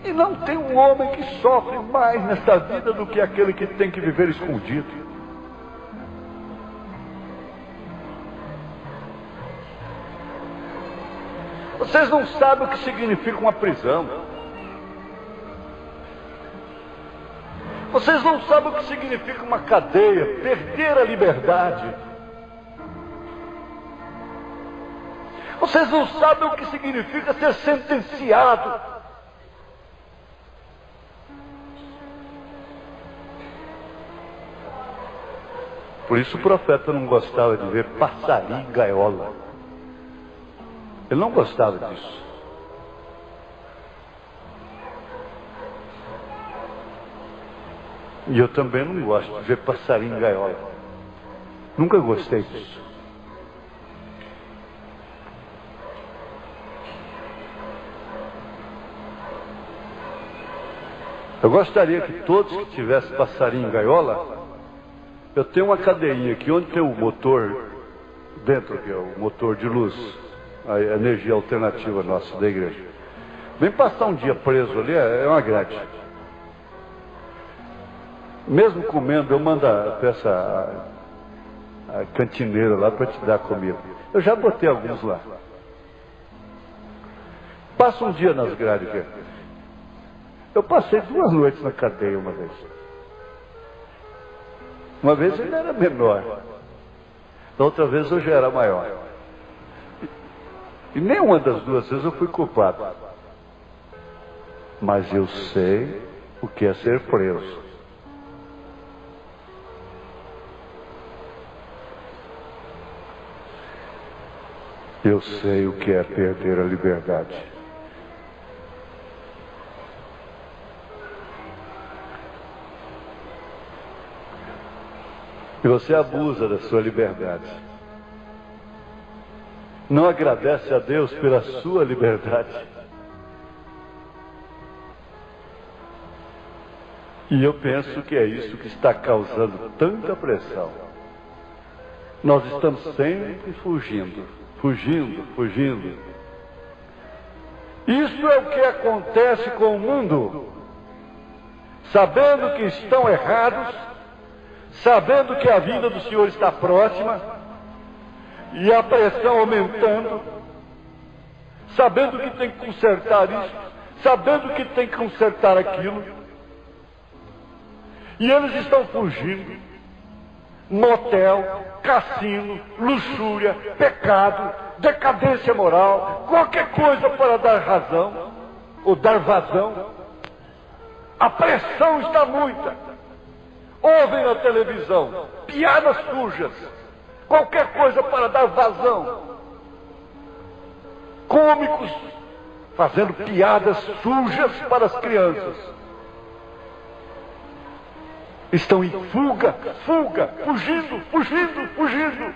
E não tem um homem que sofre mais nesta vida do que aquele que tem que viver escondido. Vocês não sabem o que significa uma prisão. Vocês não sabem o que significa uma cadeia, perder a liberdade. Vocês não sabem o que significa ser sentenciado. Por isso o profeta não gostava de ver passarinho em gaiola. Ele não gostava disso. E eu também não gosto de ver passarinho em gaiola. Nunca gostei disso. Eu gostaria que todos que tivessem passarinho em gaiola, eu tenho uma cadeinha aqui onde tem o motor dentro, que é o motor de luz, a energia alternativa nossa da igreja. Vem passar um dia preso ali, é uma grade. Mesmo comendo, eu mando a cantineira lá para te dar comida. Eu já botei alguns lá. Passa um dia nas grades aqui. Eu passei 2 noites na cadeia uma vez. Uma vez ele era menor. Da outra vez eu já era maior. E nenhuma das 2 vezes eu fui culpado. Mas eu sei o que é ser preso. Eu sei o que é perder a liberdade. E você abusa da sua liberdade. Não agradece a Deus pela sua liberdade. E eu penso que é isso que está causando tanta pressão. Nós estamos sempre fugindo. Isso é o que acontece com o mundo. Sabendo que estão errados, sabendo que a vinda do Senhor está próxima, e a pressão aumentando, sabendo que tem que consertar isso, sabendo que tem que consertar aquilo, e eles estão fugindo. Motel, cassino, luxúria, pecado, decadência moral, qualquer coisa para dar razão ou dar vazão. A pressão está muita. Ouvem na televisão piadas sujas, qualquer coisa para dar vazão. Cômicos fazendo piadas sujas para as crianças. Estão em fuga, fugindo.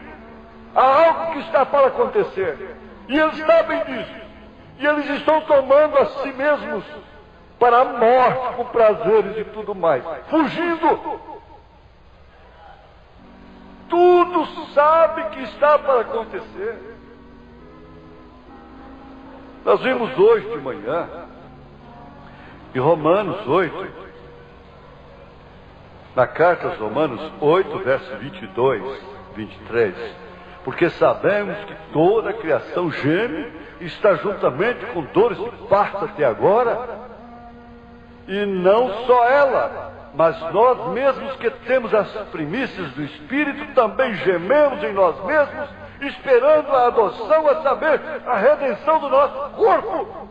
Há algo que está para acontecer. E eles sabem disso. E eles estão tomando a si mesmos para a morte, com prazeres e tudo mais. Fugindo. Tudo sabe que está para acontecer. Nós vimos hoje de manhã, em Romanos 8, na carta aos Romanos 8, verso 22, 23, porque sabemos que toda a criação geme e está juntamente com dores de parto até agora, e não só ela, mas nós mesmos que temos as primícias do Espírito também gememos em nós mesmos, esperando a adoção, a saber, a redenção do nosso corpo.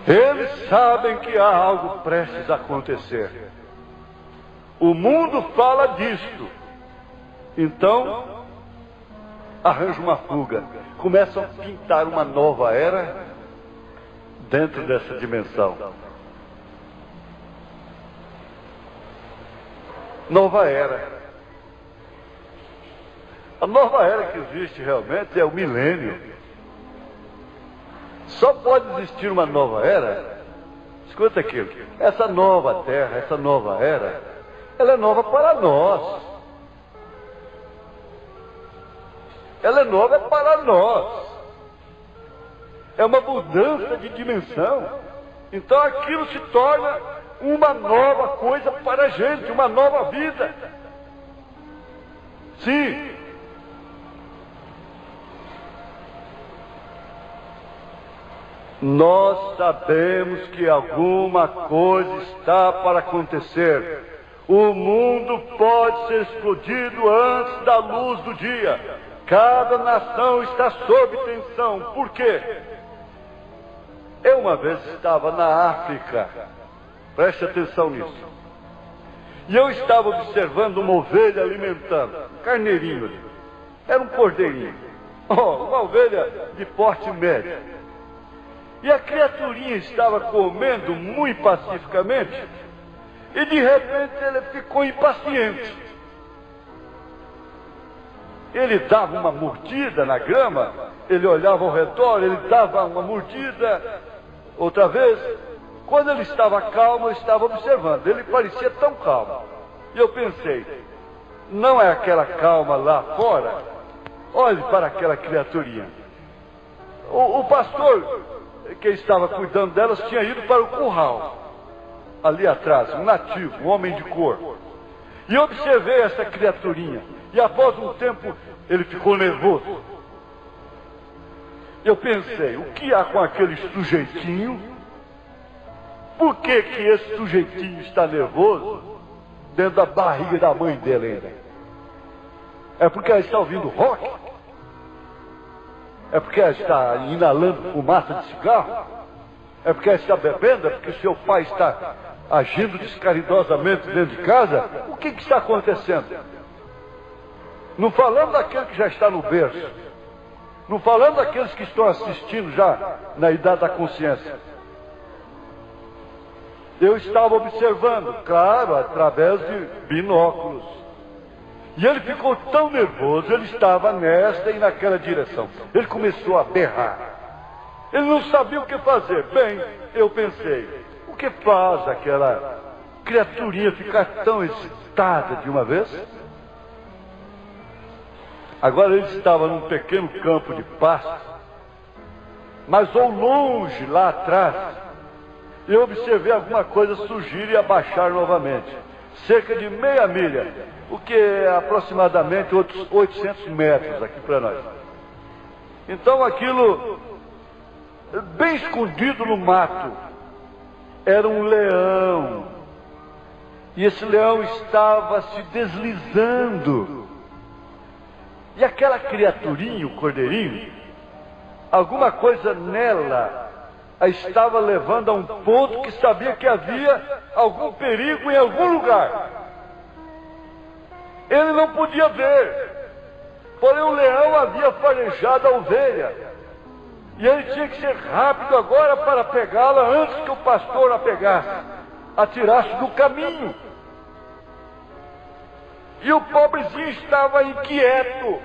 Eles sabem que há algo prestes a acontecer. O mundo fala disto. Então, arranja uma fuga. Começam a pintar uma nova era dentro dessa dimensão. Nova era. A nova era que existe realmente é o milênio. Só pode existir uma nova era. Escuta aqui, essa nova terra, essa nova era, ela é nova para nós. Ela é nova para nós. É uma mudança de dimensão. Então aquilo se torna uma nova coisa para a gente, uma nova vida. Sim. Nós sabemos que alguma coisa está para acontecer. O mundo pode ser explodido antes da luz do dia. Cada nação está sob tensão. Por quê? Eu uma vez estava na África. Preste atenção nisso. E eu estava observando uma ovelha alimentando. Um carneirinho ali. Era um cordeirinho. Uma ovelha de porte médio. E a criaturinha estava comendo muito pacificamente, e de repente ele ficou impaciente. ele dava uma mordida na grama, ele olhava ao redor, ele dava uma mordida outra vez. Quando ele estava calmo, eu estava observando, ele parecia tão calmo. E eu pensei, não é aquela calma lá fora? Olhe para aquela criaturinha. O pastor que estava cuidando delas tinha ido para o curral, ali atrás, um nativo, um homem de cor. E eu observei essa criaturinha, e após um tempo ele ficou nervoso. Eu pensei, o que há com aquele sujeitinho? Por que esse sujeitinho está nervoso dentro da barriga da mãe dele ainda? É porque ela está ouvindo rock? É porque ela está inalando fumaça de cigarro? É porque ela está bebendo? É porque seu pai está agindo descaridosamente dentro de casa? O que está acontecendo? Não falando daquele que já está no berço, não falando daqueles que estão assistindo já na idade da consciência. Eu estava observando, claro, através de binóculos. E ele ficou tão nervoso, ele estava nesta e naquela direção. Ele começou a berrar. Ele não sabia o que fazer. Bem, eu pensei, o que faz aquela criaturinha ficar tão excitada de uma vez? Agora ele estava num pequeno campo de pasto, mas ao longe, lá atrás, eu observei alguma coisa surgir e abaixar novamente. Cerca de meia milha, o que é aproximadamente outros 800 metros aqui para nós. Então aquilo, bem escondido no mato, era um leão. E esse leão estava se deslizando. E aquela criaturinha, o cordeirinho, alguma coisa nela a estava levando a um ponto que sabia que havia algum perigo em algum lugar. Ele não podia ver, porém o leão havia farejado a ovelha, e ele tinha que ser rápido agora para pegá-la antes que o pastor a pegasse, a tirasse do caminho. E o pobrezinho estava inquieto,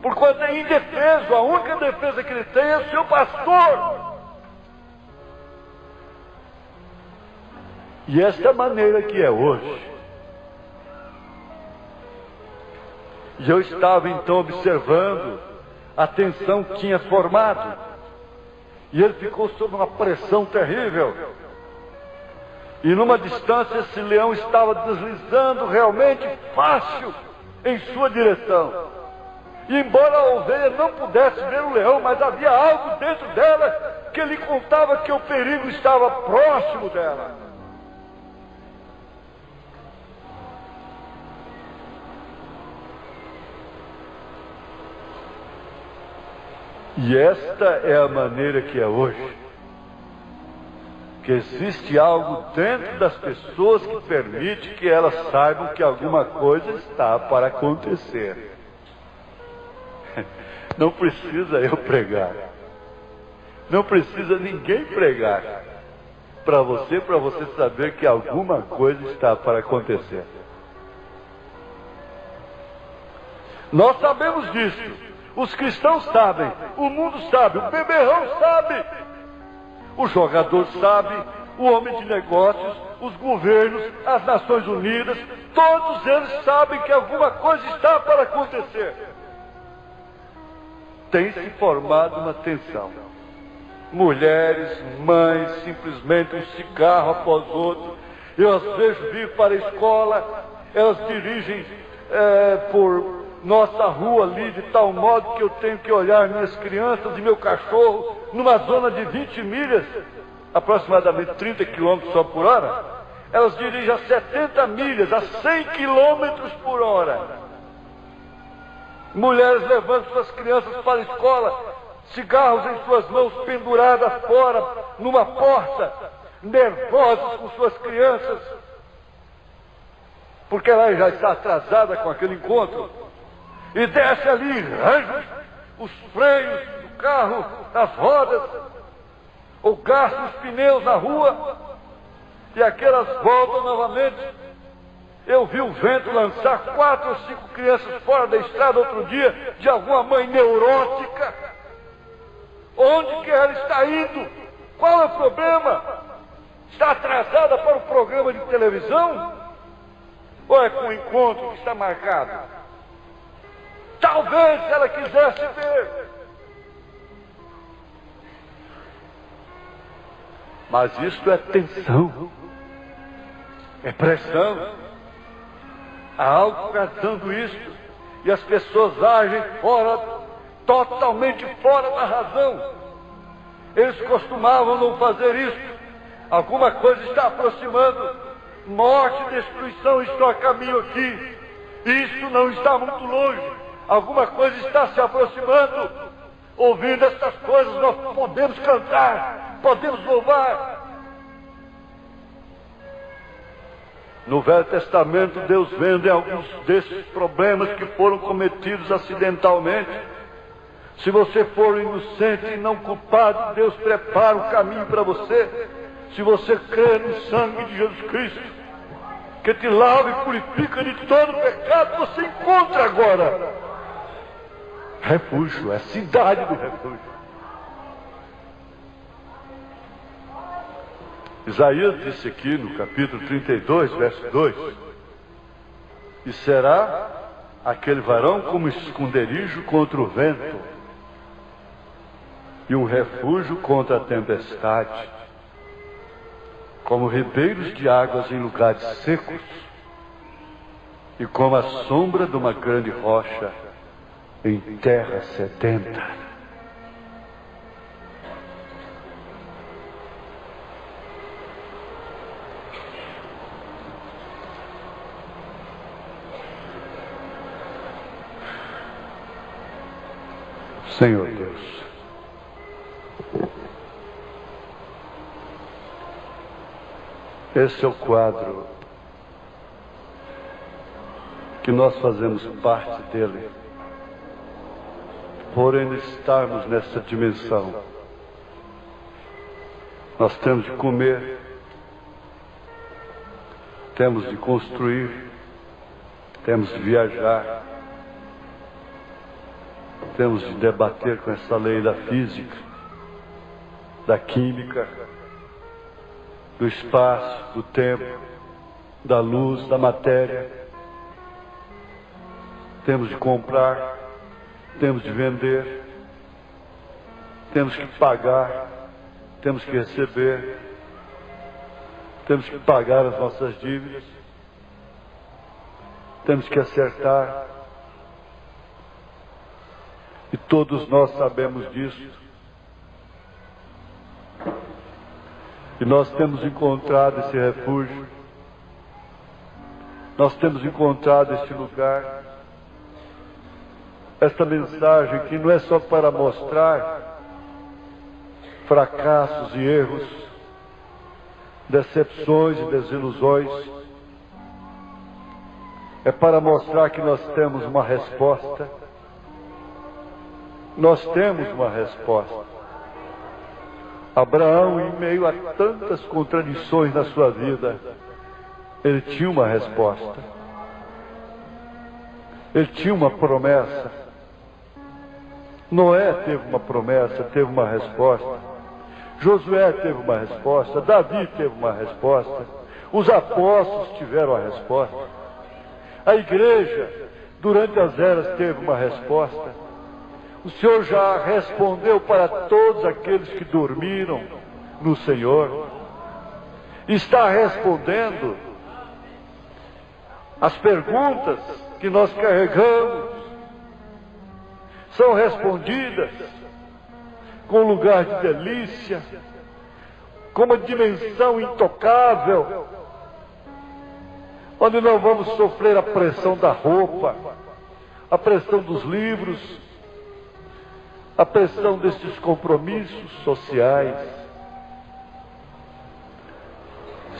porquanto é indefeso. A única defesa que ele tem é o seu pastor. E esta é a maneira que é hoje. E eu estava então observando a tensão que tinha formado. E ele ficou sob uma pressão terrível. E numa distância esse leão estava deslizando realmente fácil em sua direção. E embora a ovelha não pudesse ver o leão, mas havia algo dentro dela que lhe contava que o perigo estava próximo dela. E esta é a maneira que é hoje. Que existe algo dentro das pessoas que permite que elas saibam que alguma coisa está para acontecer. Não precisa eu pregar. Não precisa ninguém pregar para você saber que alguma coisa está para acontecer. Nós sabemos disso. Os cristãos sabem, o mundo sabe, o beberrão sabe, o jogador sabe, o homem de negócios, os governos, as Nações Unidas, todos eles sabem que alguma coisa está para acontecer. Tem se formado uma tensão. Mulheres, mães, simplesmente um cigarro após outro. Eu as vejo vir para a escola, elas dirigem por nossa rua ali, de tal modo que eu tenho que olhar minhas crianças e meu cachorro numa zona de 20 milhas, aproximadamente 30 km só por hora. Elas dirigem a 70 milhas, a 100 km por hora. Mulheres levando suas crianças para a escola, cigarros em suas mãos penduradas fora, numa porta, nervosas com suas crianças, porque ela já está atrasada com aquele encontro. E desce ali, os freios do carro, as rodas, ou gasta os pneus na rua, e aquelas voltam novamente. Eu vi o vento lançar 4 ou 5 crianças fora da estrada outro dia, de alguma mãe neurótica. Onde que ela está indo? Qual é o problema? Está atrasada para o programa de televisão? Ou é com o encontro que está marcado? Talvez ela quisesse ver. Mas isto é tensão, é pressão. Há algo causando isto, e as pessoas agem totalmente fora da razão. Eles costumavam não fazer isso. Alguma coisa está aproximando. Morte e destruição estão a caminho aqui. Isso não está muito longe. Alguma coisa está se aproximando. Ouvindo essas coisas, nós podemos cantar, podemos louvar. No Velho Testamento, Deus vende alguns desses problemas que foram cometidos acidentalmente. Se você for inocente e não culpado, Deus prepara o caminho para você. Se você crê no sangue de Jesus Cristo, que te lava e purifica de todo pecado, você encontra agora refúgio, é a cidade do refúgio. Isaías disse aqui no capítulo 32, verso 2: e será aquele varão como esconderijo contra o vento, e um refúgio contra a tempestade, como ribeiros de águas em lugares secos, e como a sombra de uma grande rocha em terra sedenta. Senhor Deus, esse é o quadro que nós fazemos parte dele, porém estarmos nessa dimensão. Nós temos de comer, temos de construir, temos de viajar, temos de debater com essa lei da física, da química, do espaço, do tempo, da luz, da matéria. Temos de comprar, temos de vender, temos que pagar, temos que receber, temos que pagar as nossas dívidas, temos que acertar. E todos nós sabemos disso. E nós temos encontrado esse refúgio. Nós temos encontrado esse lugar. Esta mensagem que não é só para mostrar fracassos e erros, decepções e desilusões. É para mostrar que nós temos uma resposta. Nós temos uma resposta. Abraão, em meio a tantas contradições na sua vida, ele tinha uma resposta. Ele tinha uma promessa. Noé teve uma promessa, teve uma resposta. Josué teve uma resposta. Davi teve uma resposta. Os apóstolos tiveram a resposta. A igreja, durante as eras, teve uma resposta. O Senhor já respondeu para todos aqueles que dormiram no Senhor. Está respondendo as perguntas que nós carregamos. São respondidas com lugar de delícia, com uma dimensão intocável, onde não vamos sofrer a pressão da roupa, a pressão dos livros, a pressão desses compromissos sociais.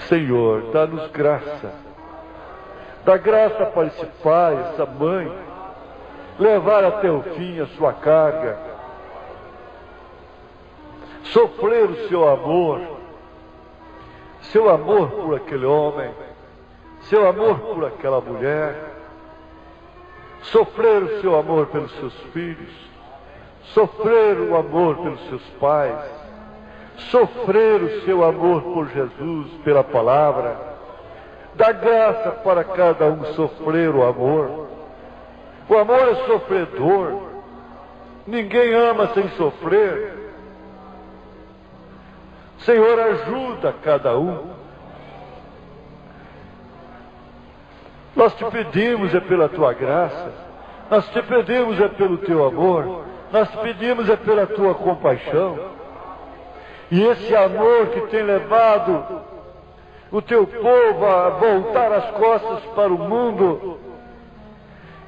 Senhor, dá-nos graça. Dá graça para esse pai, essa mãe, levar até o fim a sua carga, sofrer o seu amor por aquele homem, seu amor por aquela mulher, sofrer o seu amor pelos seus filhos, sofrer o amor pelos seus pais, sofrer o seu amor por Jesus, pela palavra. Dá graça para cada um sofrer o amor. O amor é sofredor. Ninguém ama sem sofrer. Senhor, ajuda cada um. Nós te pedimos é pela tua graça, nós te pedimos é pelo teu amor, nós te pedimos é pela tua compaixão. E esse amor que tem levado o teu povo a voltar as costas para o mundo,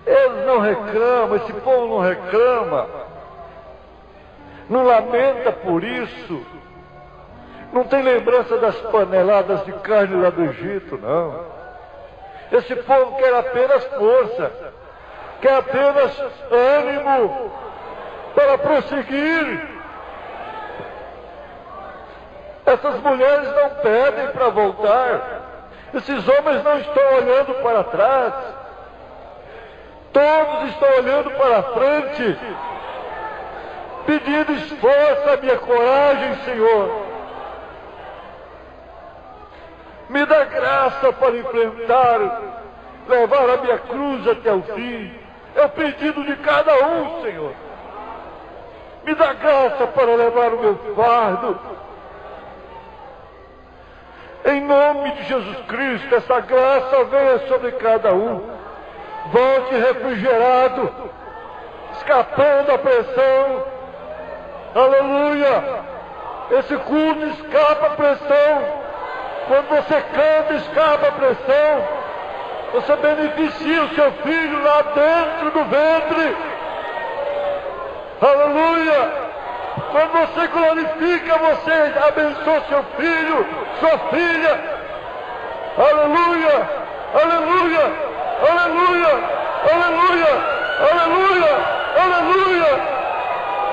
eles não reclamam, esse povo não reclama, não lamenta por isso, não tem lembrança das paneladas de carne lá do Egito, não. Esse povo quer apenas força, quer apenas ânimo para prosseguir. Essas mulheres não pedem para voltar, esses homens não estão olhando para trás, todos estão olhando para a frente, pedindo esforço, a minha coragem, Senhor. Me dá graça para enfrentar, levar a minha cruz até o fim. É o pedido de cada um, Senhor. Me dá graça para levar o meu fardo. Em nome de Jesus Cristo, essa graça venha sobre cada um. Volte refrigerado, escapando da pressão. Aleluia! Esse culto escapa a pressão. Quando você canta, escapa a pressão. Você beneficia o seu filho lá dentro do ventre. Aleluia! Quando você glorifica, você abençoa seu filho, sua filha. Aleluia! Aleluia! Aleluia! Aleluia! Aleluia! Aleluia!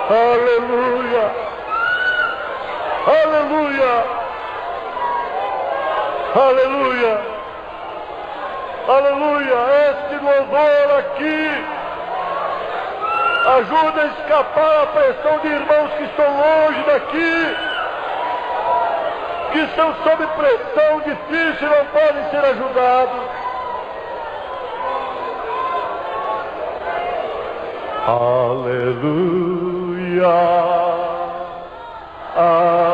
Aleluia! Aleluia! Aleluia! Aleluia! Este louvor aqui ajuda a escapar a pressão de irmãos que estão longe daqui, que estão sob pressão difícil e não podem ser ajudados. Aleluia! Aleluia!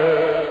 Aleluia.